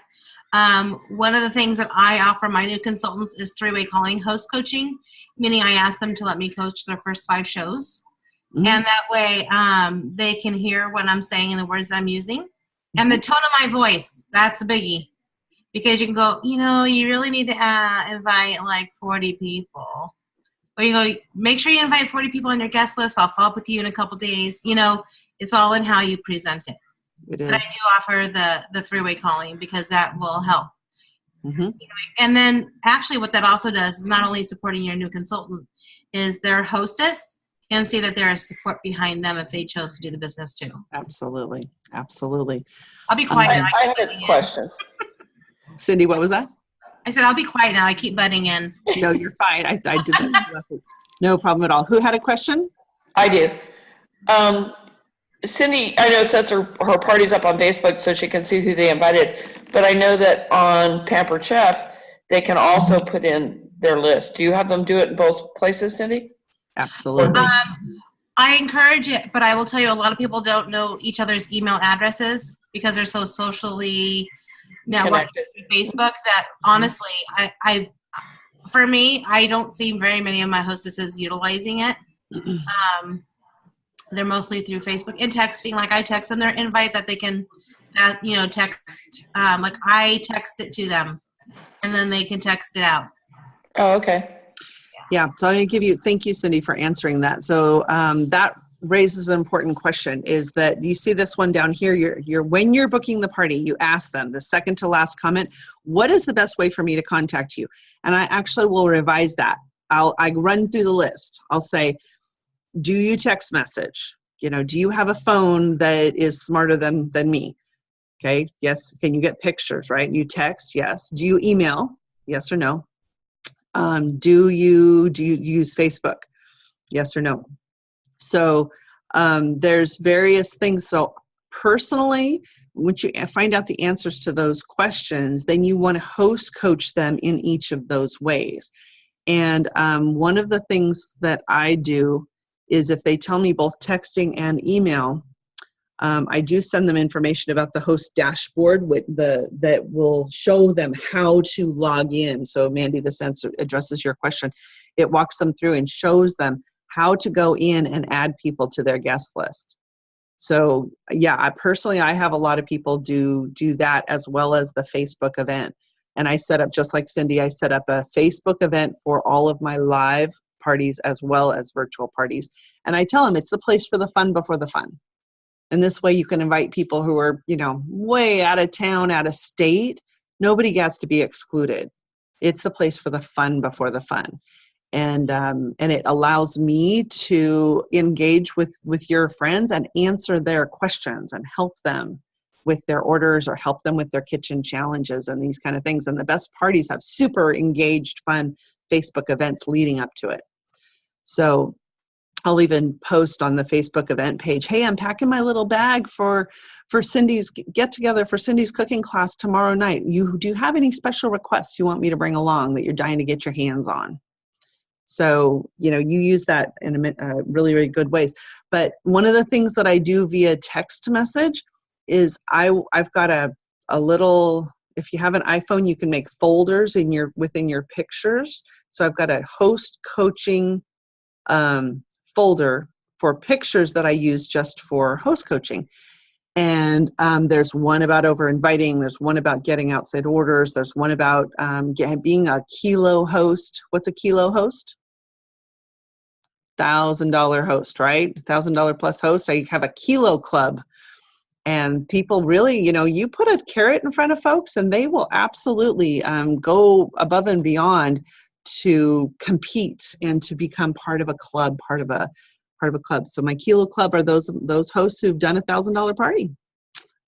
One of the things that I offer my new consultants is 3-way calling host coaching, meaning I ask them to let me coach their first 5 shows. Mm-hmm. And that way they can hear what I'm saying and the words I'm using. And the tone of my voice, that's a biggie. Because you can go, you really need to invite like 40 people. Or you go, make sure you invite 40 people on your guest list. I'll follow up with you in a couple days. It's all in how you present it.
It is.
But I do offer the 3-way calling because that will help.
Mm-hmm.
And then actually what that also does is not only supporting your new consultant, is their hostess can see that there is support behind them if they chose to do the business too.
Absolutely. Absolutely.
I'll be quiet now.
I have a question.
Cindy, what was that?
I said, I'll be quiet now. I keep butting in.
No, you're fine. I did that. No problem at all. Who had a question?
I do. Cindy, I know sets her parties up on Facebook so she can see who they invited, but I know that on Pampered Chef, they can also put in their list. Do you have them do it in both places, Cindy?
Absolutely.
I encourage it, but I will tell you a lot of people don't know each other's email addresses because they're so socially networked through Facebook that honestly, for me, I don't see very many of my hostesses utilizing it. They're mostly through Facebook and texting. Like I text them their invite that they can, text. Like I text it to them, and then they can text it out.
Oh, okay.
Yeah. So I'm going to thank you, Cindy, for answering that. So that raises an important question. Is that you see this one down here? You're when you're booking the party, you ask them the second to last comment. What is the best way for me to contact you? And I actually will revise that. I run through the list. I'll say, do you text message? Do you have a phone that is smarter than me? Okay. Yes. Can you get pictures, right? You text. Yes. Do you email? Yes or no? Do you use Facebook? Yes or no? So there's various things. So personally, once you find out the answers to those questions, then you want to host coach them in each of those ways. And one of the things that I do is if they tell me both texting and email, I do send them information about the host dashboard that will show them how to log in. So Mandy, this answer addresses your question. It walks them through and shows them how to go in and add people to their guest list. So yeah, I have a lot of people do that as well as the Facebook event. And I set up, just like Cindy, I set up a Facebook event for all of my live parties as well as virtual parties. And I tell them it's the place for the fun before the fun. And this way you can invite people who are, way out of town, out of state. Nobody has to be excluded. It's the place for the fun before the fun. And it allows me to engage with your friends and answer their questions and help them with their orders or help them with their kitchen challenges and these kind of things. And the best parties have super engaged, fun Facebook events leading up to it. So I'll even post on the Facebook event page, hey, I'm packing my little bag for Cindy's get together for Cindy's cooking class tomorrow night. Do you have any special requests you want me to bring along that you're dying to get your hands on? So, you use that in really, really good ways. But one of the things that I do via text message is I've got a little, if you have an iPhone, you can make folders within your pictures. So I've got a host coaching folder for pictures that I use just for host coaching. And there's one about over-inviting. There's one about getting outside orders. There's one about being a kilo host. What's a kilo host? $1,000 host, right? $1,000 plus host. I have a kilo club. And people really, you put a carrot in front of folks and they will absolutely go above and beyond to compete and to become part of a club, part of a club. So my kilo club are those hosts who've done $1,000 party,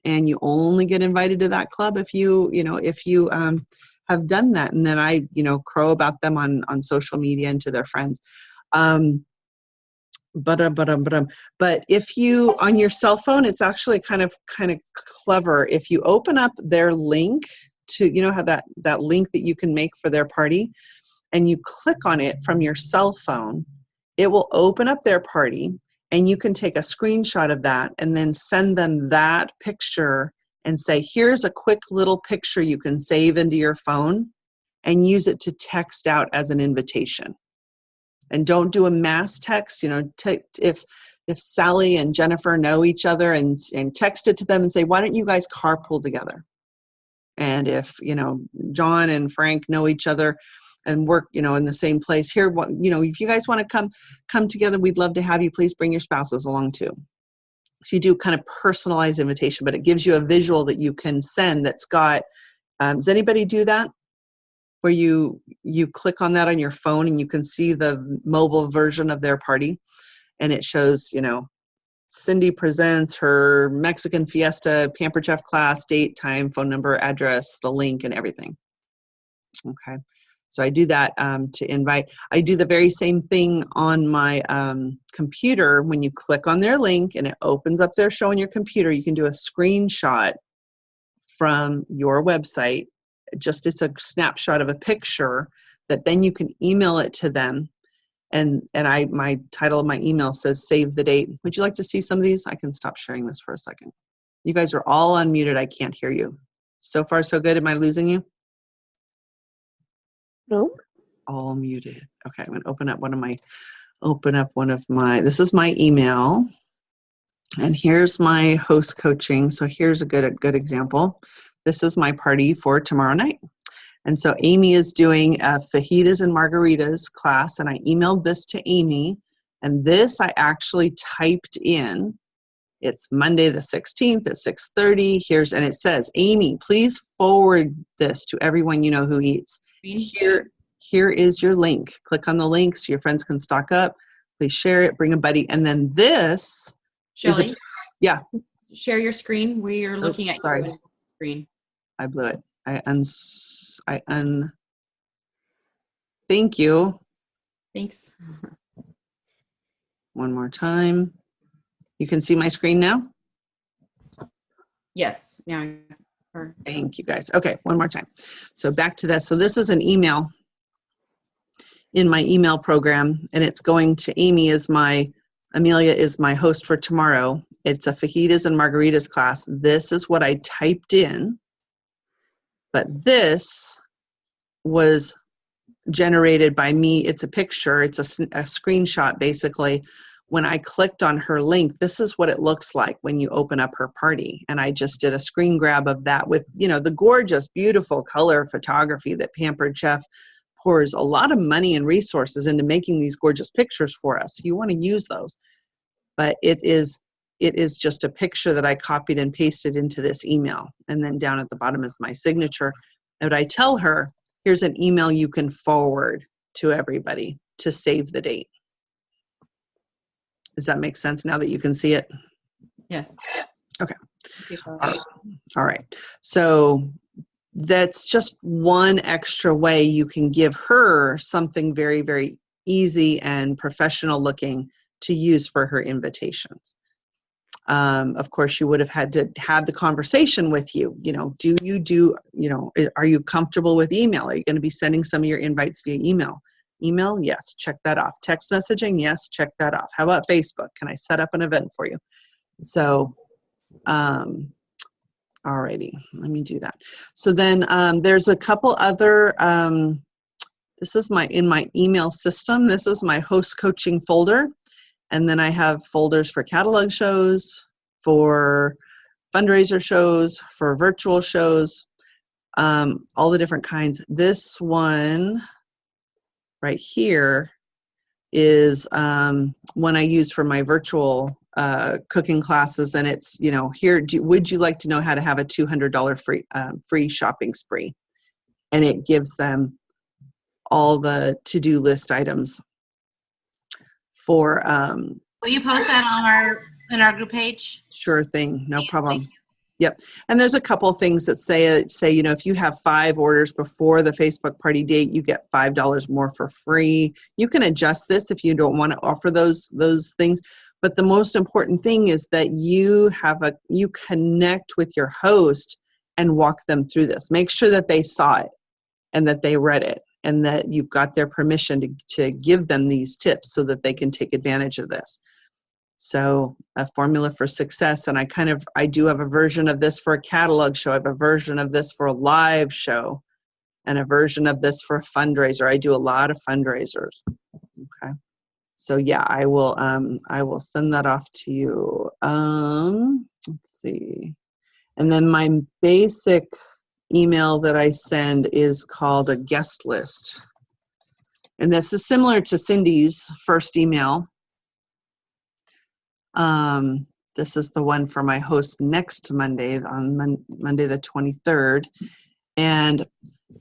and you only get invited to that club if you have done that. And then I crow about them on social media and to their friends. But if you, on your cell phone, it's actually kind of clever. If you open up their link to, have that link that you can make for their party, and you click on it from your cell phone, it will open up their party, and you can take a screenshot of that and then send them that picture and say, here's a quick little picture you can save into your phone and use it to text out as an invitation. And don't do a mass text. If Sally and Jennifer know each other, and text it to them and say, why don't you guys carpool together? And if John and Frank know each other and work in the same place here, if you guys want to come together, we'd love to have you. Please bring your spouses along too. So you do kind of personalized invitation, but it gives you a visual that you can send that's got. Does anybody do that? Where you click on that on your phone and you can see the mobile version of their party, and it shows, Cindy presents her Mexican Fiesta Pampered Chef class, date, time, phone number, address, the link, and everything. Okay, so I do that to invite. I do the very same thing on my computer. When you click on their link and it opens up their show on your computer, you can do a screenshot from your website. It's a snapshot of a picture that then you can email it to them. And my title of my email says, save the date. Would you like to see some of these? I can stop sharing this for a second. You guys are all unmuted. I can't hear you. So far, so good. Am I losing you?
No.
All muted. Okay, I'm going to open up one of my, this is my email. And here's my host coaching. So here's a good example. This is my party for tomorrow night. And so Amy is doing a fajitas and margaritas class, and I emailed this to Amy, and this I actually typed in. It's Monday the 16th at 6:30. And it says, Amy, please forward this to everyone you know who eats. Here is your link. Click on the link so your friends can stock up. Please share it, bring a buddy. And then this
Shelley,
yeah.
share your screen. We are looking at your screen.
I blew it. Thank you.
Thanks.
One more time. You can see my screen now?
Yes. Now.
Thank you guys. Okay, one more time. So back to this. So this is an email in my email program, and it's going to Amy Amelia is my host for tomorrow. It's a fajitas and margaritas class. This is what I typed in. But this was generated by me. It's a picture. It's a screenshot, basically, when I clicked on her link, this is what it looks like when you open up her party. And I just did a screen grab of that with, you know, the gorgeous, beautiful color photography that Pampered Chef pours a lot of money and resources into making these gorgeous pictures for us. You want to use those. But it is just a picture that I copied and pasted into this email. And then down at the bottom is my signature. And I tell her, here's an email you can forward to everybody to save the date. Does that make sense now that you can see it?
Yes.
Okay. All right. So that's just one extra way you can give her something very, very easy and professional looking to use for her invitations. Of course, you would have had to have the conversation with you. You know, are you comfortable with email? Are you going to be sending some of your invites via email? Email, yes, check that off. Text messaging, yes, check that off. How about Facebook? Can I set up an event for you? So, alrighty, let me do that. So then there's a couple other, this is in my email system, this is my host coaching folder. And then I have folders for catalog shows, for fundraiser shows, for virtual shows, all the different kinds. This one right here is one I use for my virtual cooking classes, and it's, you know, here, would you like to know how to have a $200 free shopping spree? And it gives them all the to-do list items for
Will you post that on our group page?
Sure thing, no problem. Yep. And there's a couple of things that say, you know, if you have 5 orders before the Facebook party date, you get $5 more for free. You can adjust this if you don't want to offer those things. But the most important thing is that you connect with your host and walk them through this. Make sure that they saw it and that they read it and that you've got their permission to give them these tips so that they can take advantage of this. So a formula for success, and I do have a version of this for a catalog show. I have a version of this for a live show and a version of this for a fundraiser. I do a lot of fundraisers. Okay. So yeah, I will send that off to you. Let's see. And then my basic email that I send is called a guest list. And this is similar to Cindy's first email. This is the one for my host next Monday, on Monday the 23rd. And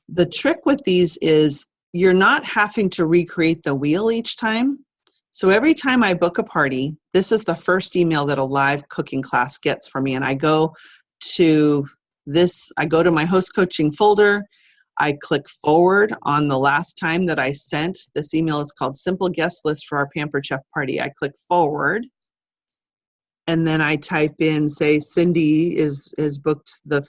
the trick with these is you're not having to recreate the wheel each time. So every time I book a party, this is the first email that a live cooking class gets from me. And I go to my host coaching folder. I click forward on the last time that I sent. This email is called Simple Guest List for our Pampered Chef Party. I click forward. And then I type in, say, Cindy is booked the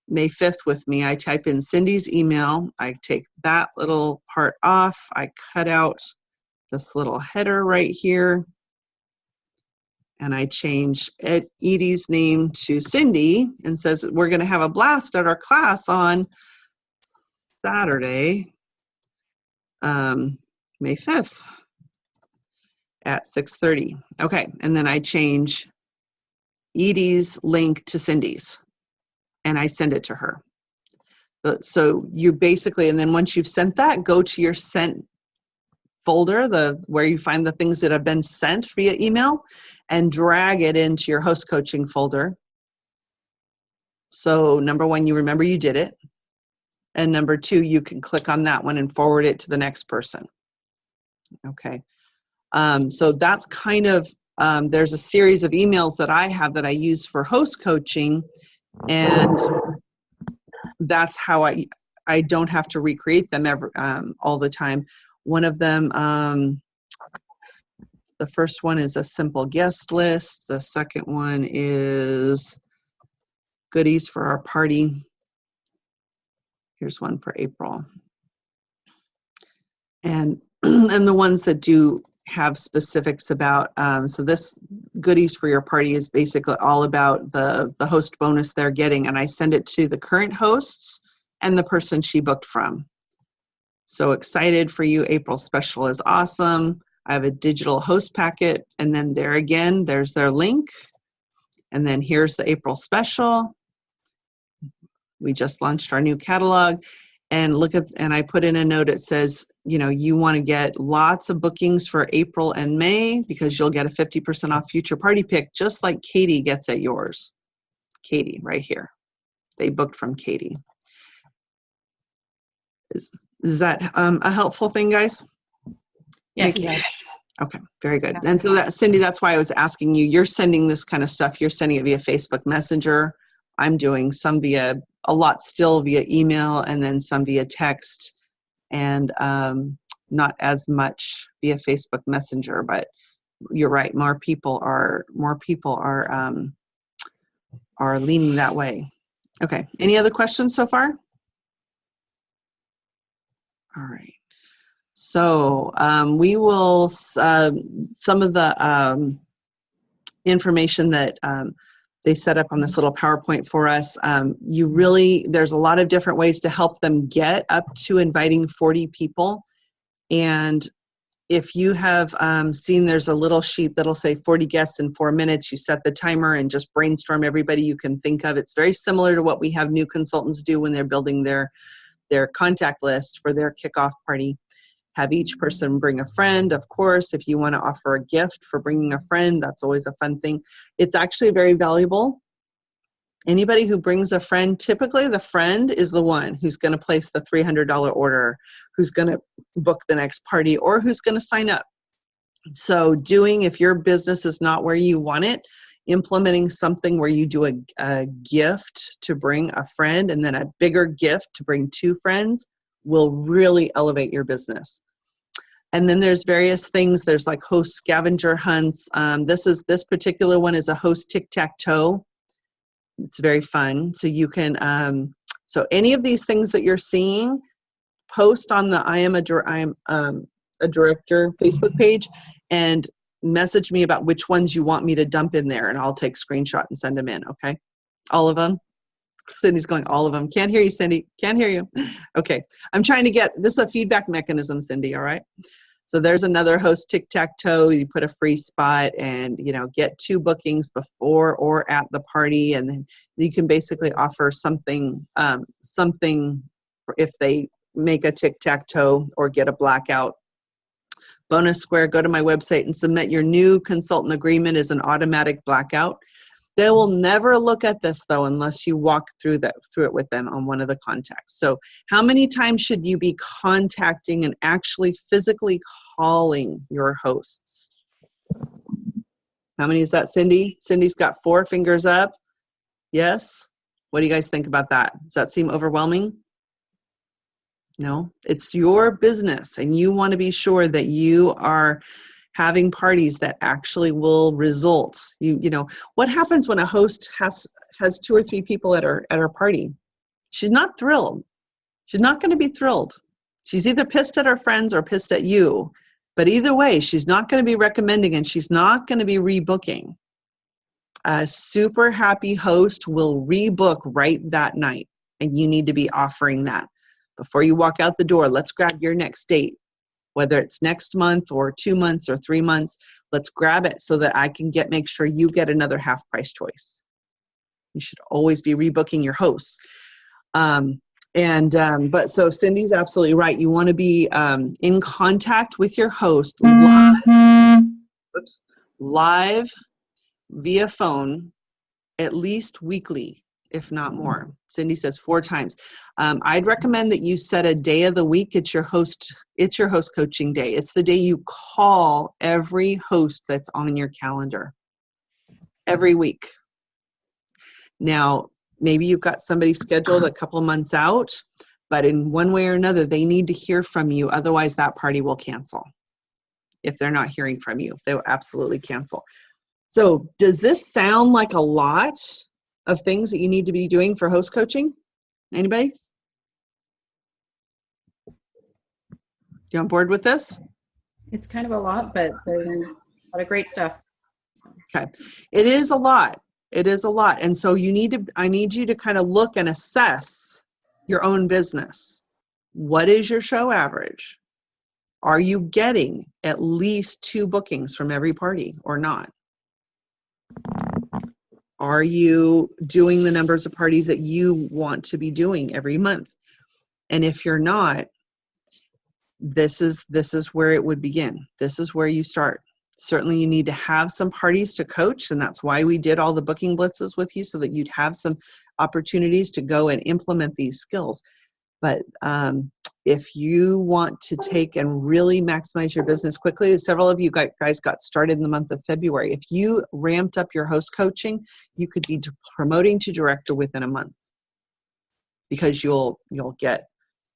May 5th with me. I type in Cindy's email. I take that little part off. I cut out this little header right here. And I change Edie's name to Cindy and says, we're going to have a blast at our class on Saturday, May 5th. At 6:30. Okay, and then I change Edie's link to Cindy's, and I send it to her. So you basically, and then once you've sent that, go to your sent folder, where you find the things that have been sent via email, and drag it into your host coaching folder. So number 1, you remember you did it, and number 2, you can click on that one and forward it to the next person. Okay. So that's kind of, there's a series of emails that I have that I use for host coaching, and that's how I don't have to recreate them all the time. One of them, the first one is a simple guest list. The second one is goodies for our party. Here's one for April. And the ones that do have specifics about, so this goodies for your party is basically all about the host bonus they're getting, and I send it to the current hosts and the person she booked from. So excited for you, April special is awesome. I have a digital host packet, and then there again, there's their link. And then here's the April special. We just launched our new catalog. And look at, and I put in a note, it says, you know, you want to get lots of bookings for April and May because you'll get a 50% off future party pick, just like Katie gets at yours. Katie, right here. They booked from Katie. Is that a helpful thing, guys?
Yes.
Okay, very good. And so that, Cindy, that's why I was asking you, you're sending this kind of stuff, you're sending it via Facebook Messenger. I'm doing some via, a lot still via email, and then some via text, and not as much via Facebook Messenger, but you're right, more people are leaning that way. Okay, any other questions so far? All right. So we will, some of the information that they set up on this little PowerPoint for us, you really, there's a lot of different ways to help them get up to inviting 40 people. And if you have seen, there's a little sheet that'll say 40 guests in 4 minutes. You set the timer and just brainstorm everybody you can think of. It's very similar to what we have new consultants do when they're building their contact list for their kickoff party. Have each person bring a friend, of course. If you want to offer a gift for bringing a friend, that's always a fun thing. It's actually very valuable. Anybody who brings a friend, typically the friend is the one who's going to place the $300 order, who's going to book the next party, or who's going to sign up. So if your business is not where you want it, implementing something where you do a gift to bring a friend and then a bigger gift to bring 2 friends will really elevate your business. And then there's various things. There's like host scavenger hunts. This particular one is a host tic-tac-toe. It's very fun. So you can, so any of these things that you're seeing, post on the I am a director Facebook page and message me about which ones you want me to dump in there, and I'll take screenshot and send them in, okay? All of them? Cindy's going, all of them. Can't hear you, Cindy. Can't hear you. Okay. I'm trying to get, this is a feedback mechanism, Cindy, all right? So there's another host tic-tac-toe. You put a free spot and, you know, get 2 bookings before or at the party, and then you can basically offer something, if they make a tic-tac-toe or get a blackout. Bonus square, go to my website and submit your new consultant agreement as an automatic blackout. They will never look at this though unless you walk through it with them on one of the contacts. So how many times should you be contacting and actually physically calling your hosts? How many is that, Cindy? Cindy's got 4 fingers up. Yes? What do you guys think about that? Does that seem overwhelming? No, it's your business, and you want to be sure that you are having parties that actually will result. You know, what happens when a host has 2 or 3 people at her party? She's not thrilled. She's not going to be thrilled. She's either pissed at her friends or pissed at you. But either way, she's not going to be recommending, and she's not going to be rebooking. A super happy host will rebook right that night, and you need to be offering that. Before you walk out the door, let's grab your next date. Whether it's next month or 2 months or 3 months, let's grab it so that I can make sure you get another half price choice. You should always be rebooking your hosts. But so Cindy's absolutely right. You want to be in contact with your host live via phone, at least weekly, if not more. Cindy says 4 times. I'd recommend that you set a day of the week. It's your host coaching day. It's the day you call every host that's on your calendar every week. Now, maybe you've got somebody scheduled a couple months out, but in one way or another, they need to hear from you. Otherwise, that party will cancel. If they're not hearing from you, they will absolutely cancel. So does this sound like a lot of things that you need to be doing for host coaching? Anybody? You on board with this?
It's kind of a lot, but there's a lot of great stuff.
Okay. It is a lot. It is a lot. And so I need you to kind of look and assess your own business. What is your show average? Are you getting at least 2 bookings from every party or not? Are you doing the numbers of parties that you want to be doing every month? And if you're not, this is where it would begin. This is where you start. Certainly you need to have some parties to coach, and that's why we did all the booking blitzes with you, so that you'd have some opportunities to go and implement these skills. But if you want to take and really maximize your business quickly, several of you guys got started in the month of February. If you ramped up your host coaching, you could be promoting to director within a month, because you'll get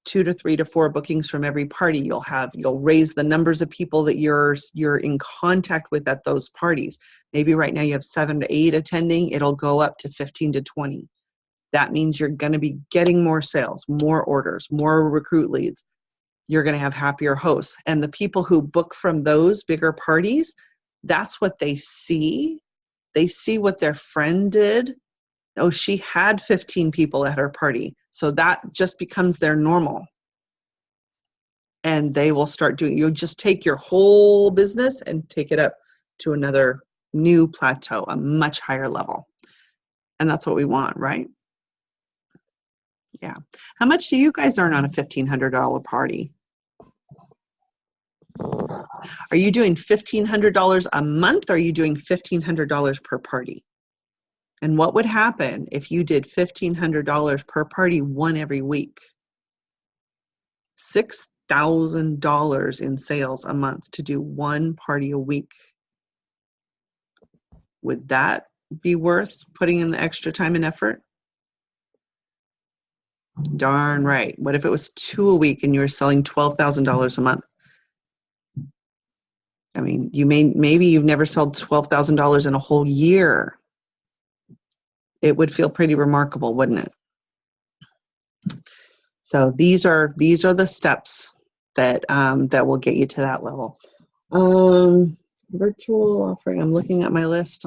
2 to 3 to 4 bookings from every party. You'll raise the numbers of people that you're in contact with at those parties. Maybe right now you have 7 to 8 attending. It'll go up to 15 to 20. That means you're going to be getting more sales, more orders, more recruit leads. You're going to have happier hosts. And the people who book from those bigger parties, that's what they see. They see what their friend did. Oh, she had 15 people at her party. So that just becomes their normal. And they will start doing, you'll just take your whole business and take it up to another new plateau, a much higher level. And that's what we want, right? Yeah. How much do you guys earn on a $1,500 party? Are you doing $1,500 a month, or are you doing $1,500 per party? And what would happen if you did $1,500 per party, one every week? $6,000 in sales a month to do one party a week. Would that be worth putting in the extra time and effort? Darn right. What if it was 2 a week and you were selling $12,000 a month? I mean, maybe you've never sold $12,000 in a whole year. It would feel pretty remarkable, wouldn't it? So these are the steps that will get you to that level. Virtual offering. I'm looking at my list.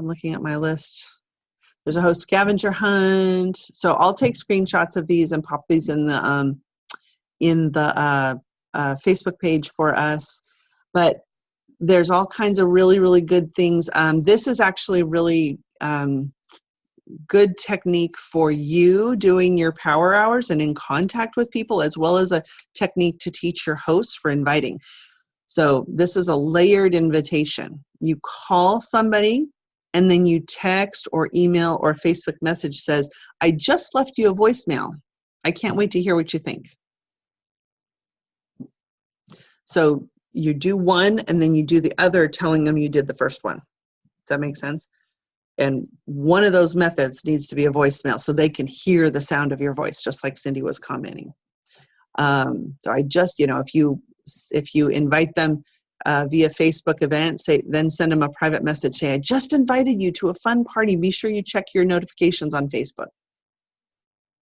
There's a host scavenger hunt. So I'll take screenshots of these and pop these in the Facebook page for us. But there's all kinds of really, really good things. This is actually really good technique for you doing your power hours and in contact with people, as well as a technique to teach your hosts for inviting. So this is a layered invitation. You call somebody, and then you text or email or Facebook message says, I just left you a voicemail. I can't wait to hear what you think. So you do one, and then you do the other, telling them you did the first one. Does that make sense? And one of those methods needs to be a voicemail, so they can hear the sound of your voice, just like Cindy was commenting. So I just, if you invite them via Facebook event, then send them a private message. Say, I just invited you to a fun party. Be sure you check your notifications on Facebook.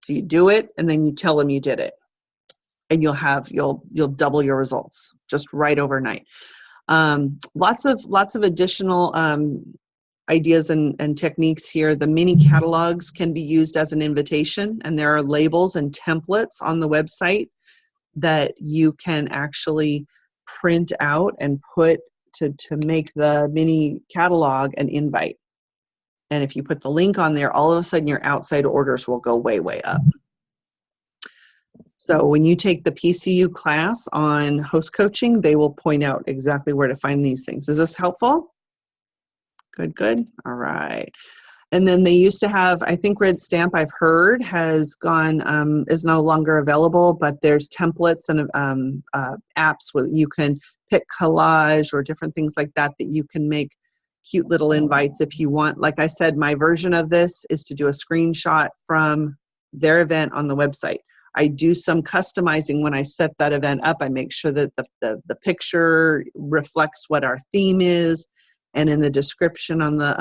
So you do it, and then you tell them you did it, and you'll double your results just right overnight. Lots of additional ideas and techniques here. The mini catalogs can be used as an invitation, and there are labels and templates on the website that you can actually print out and put to make the mini catalog an invite. And if you put the link on there, all of a sudden your outside orders will go way, way up. So when you take the PCU class on host coaching, they will point out exactly where to find these things. Is this helpful? Good. All right. And then they used to have, I think Red Stamp, I've heard, has gone, is no longer available, but there's templates and apps where you can pick collage or different things like that you can make cute little invites if you want. Like I said, my version of this is to do a screenshot from their event on the website. I do some customizing when I set that event up. I make sure that the picture reflects what our theme is, and in the description on the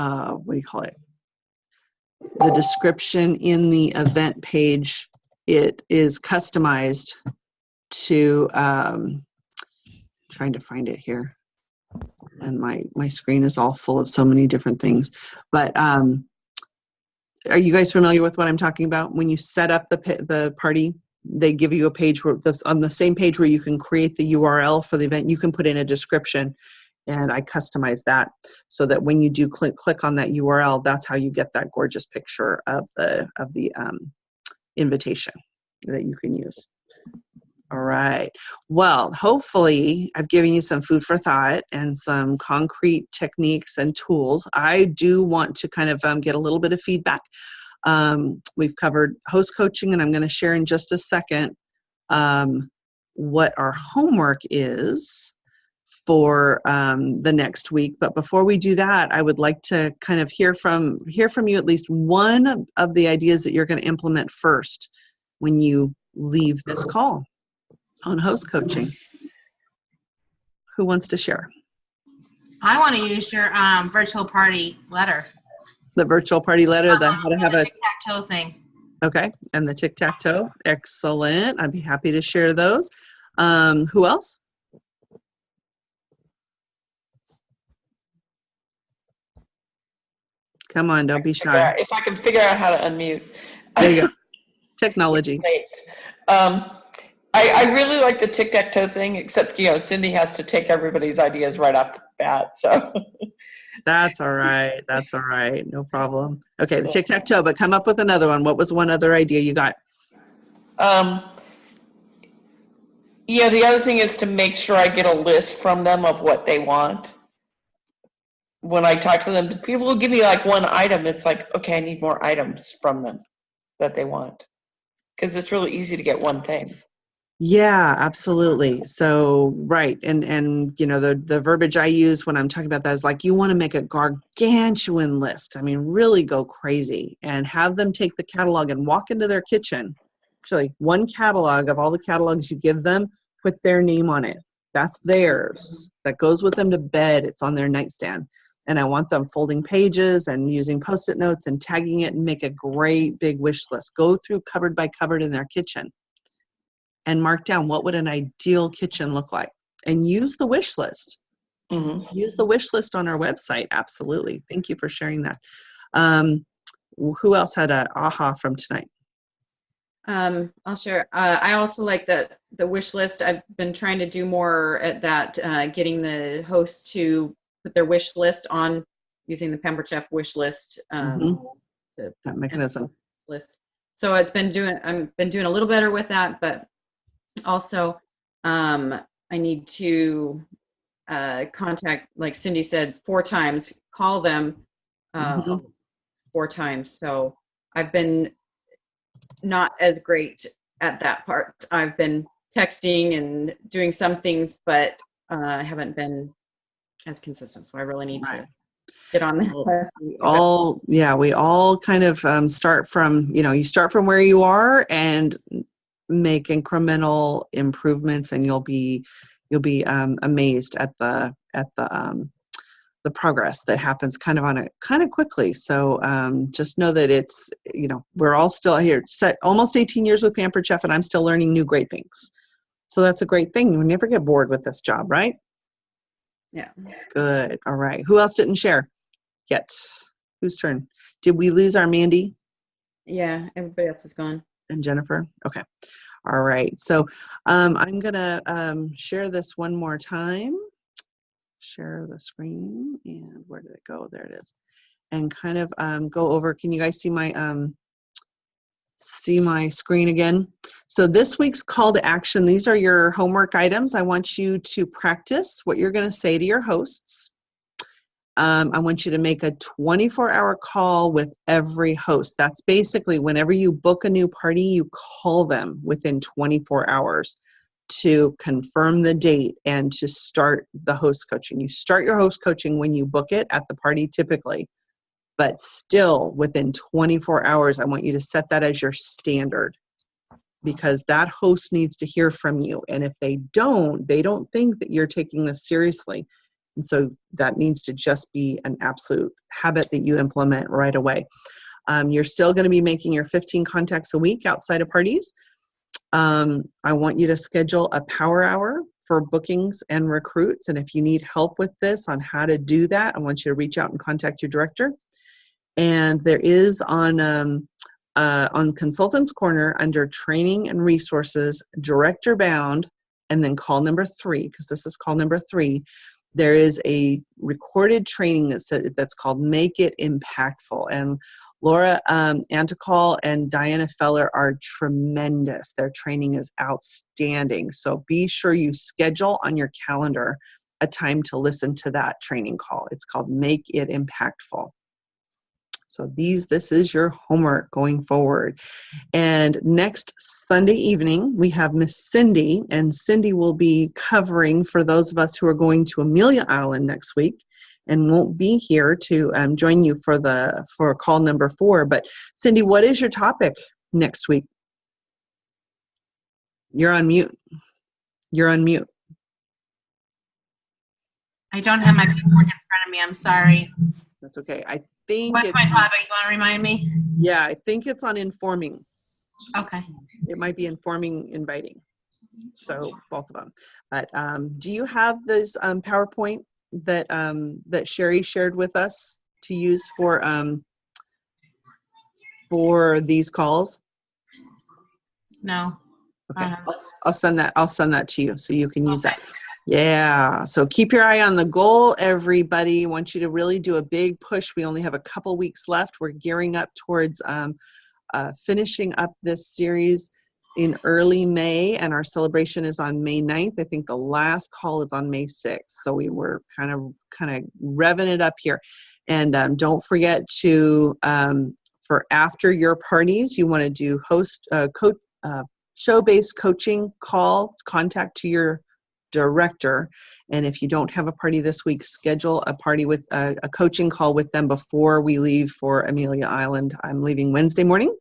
what do you call it? The description in the event page, it is customized to, trying to find it here. And my screen is all full of so many different things. But are you guys familiar with what I'm talking about? When you set up the party, they give you a page where on the same page where you can create the URL for the event, you can put in a description, and I customize that so that when you do click on that URL, that's how you get that gorgeous picture of the invitation that you can use. All right. Well, hopefully I've given you some food for thought and some concrete techniques and tools. I do want to kind of get a little bit of feedback. We've covered host coaching, and I'm going to share in just a second what our homework is for the next week. But before we do that, I would like to kind of hear from you at least one of the ideas that you're going to implement first when you leave this call on host coaching. Who wants to share?
I want to use your virtual party letter.
The virtual party letter, the how to have a
tic-tac-toe thing.
Okay, and the tic-tac-toe. Excellent. I'd be happy to share those. Who else? Come on, don't be shy.
If I can figure out how to unmute.
There you go. Technology.
I really like the tic-tac-toe thing, except, Cindy has to take everybody's ideas right off the bat, so.
That's all right. That's all right. No problem. Okay, the tic-tac-toe, but come up with another one. What was one other idea you got?
The other thing is to make sure I get a list from them of what they want. When I talk to them, people will give me like one item. It's like, okay, I need more items from them that they want. Because it's really easy to get one thing.
Yeah, absolutely. So, right. And the verbiage I use when I'm talking about that is like, you want to make a gargantuan list. I mean, really go crazy and have them take the catalog and walk into their kitchen. Actually, one catalog of all the catalogs you give them, put their name on it. That's theirs. That goes with them to bed. It's on their nightstand. And I want them folding pages and using Post-it notes and tagging it and make a great big wish list. Go through cupboard by cupboard in their kitchen and mark down what would an ideal kitchen look like. And use the wish list. Mm-hmm. Use the wish list on our website. Absolutely. Thank you for sharing that. Who else had an aha from tonight?
I'll share. I also like the wish list. I've been trying to do more at that, getting the host to put their wish list on using the Pampered Chef wish list.
That mechanism.
List. So I've been doing a little better with that, but also I need to contact, like Cindy said, 4 times, call them 4 times. So I've been not as great at that part. I've been texting and doing some things, but I haven't been as consistent. So I really need to get on that.
We all kind of start from, you start from where you are and make incremental improvements, and you'll be amazed at the progress that happens kind of quickly. So just know that it's, we're all still here, almost 18 years with Pampered Chef, and I'm still learning new great things. So that's a great thing. You never get bored with this job, right?
Yeah. Good.
All right. Who else didn't share yet? Whose turn? Did we lose our Mandy?
Yeah, everybody else is gone.
And Jennifer? Okay. All right. So I'm going to share this one more time. Share the screen, and where did it go? There it is. And kind of go over. Can you guys see my screen again? So this week's call to action, these are your homework items. I want you to practice what you're going to say to your hosts. I want you to make a 24-hour call with every host. That's basically whenever you book a new party, you call them within 24 hours to confirm the date and to start the host coaching. You start your host coaching when you book it at the party typically, but still within 24 hours, I want you to set that as your standard, because that host needs to hear from you. And if they don't think that you're taking this seriously. And so that needs to just be an absolute habit that you implement right away. You're still going to be making your 15 contacts a week outside of parties. I want you to schedule a power hour for bookings and recruits. And if you need help with this on how to do that, I want you to reach out and contact your director. And there is on on Consultants Corner under Training and Resources, Director Bound, and then call number 3, because this is call number 3, there is a recorded training that's called Make It Impactful. And Laura Anticol and Diana Feller are tremendous. Their training is outstanding. So be sure you schedule on your calendar a time to listen to that training call. It's called Make It Impactful. So this is your homework going forward. And next Sunday evening, we have Miss Cindy, and Cindy will be covering for those of us who are going to Amelia Island next week and won't be here to join you for call number 4. But Cindy, what is your topic next week? You're on mute. You're on mute.
I don't have my paperwork in front of me. I'm sorry.
That's okay. I think
What's my topic? You want to remind me?
Yeah, I think it's on informing.
Okay.
It might be informing, inviting. So both of them. But do you have this PowerPoint that that Sherry shared with us to use for these calls?
No.
Okay, I'll send that to you so you can use that. Yeah, so keep your eye on the goal, everybody. I want you to really do a big push. We only have a couple weeks left. We're gearing up towards finishing up this series in early May, and our celebration is on May 9th. I think the last call is on May 6th. So we were kind of revving it up here. And don't forget to, for after your parties, you want to do show-based coaching call, contact to your director. And if you don't have a party this week, schedule a party with a coaching call with them before we leave for Amelia Island. I'm leaving Wednesday morning.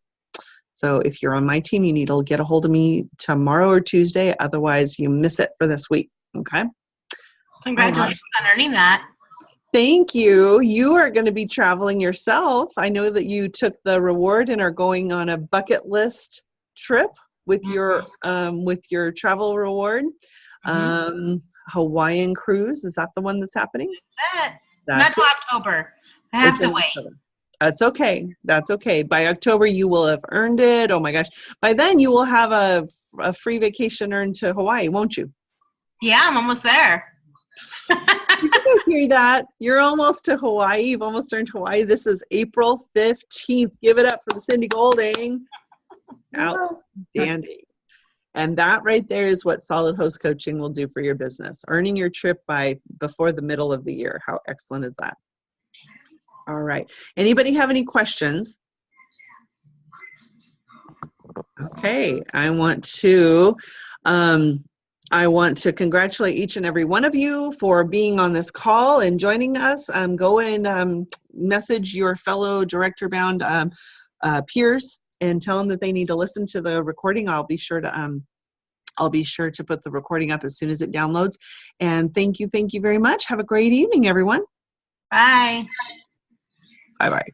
So if you're on my team, you need to get a hold of me tomorrow or Tuesday. Otherwise, you miss it for this week. Okay.
Congratulations on earning that.
Thank you. You are going to be traveling yourself. I know that you took the reward and are going on a bucket list trip with your travel reward. Hawaiian cruise, is that the one that's happening?
Not till October. I have to wait.
October. That's okay. That's okay. By October, you will have earned it. Oh my gosh. By then, you will have a free vacation earned to Hawaii, won't you?
Yeah, I'm almost there.
Did you guys hear that? You're almost to Hawaii. You've almost earned Hawaii. This is April 15th. Give it up for Cindy Golding. Outstanding. And that right there is what Solid Host Coaching will do for your business. Earning your trip before the middle of the year. How excellent is that? All right. Anybody have any questions? Okay. I want to congratulate each and every one of you for being on this call and joining us. Go and message your fellow Director Bound peers and tell them that they need to listen to the recording. I'll be sure to put the recording up as soon as it downloads. And thank you very much. Have a great evening, everyone.
Bye.
Bye-bye.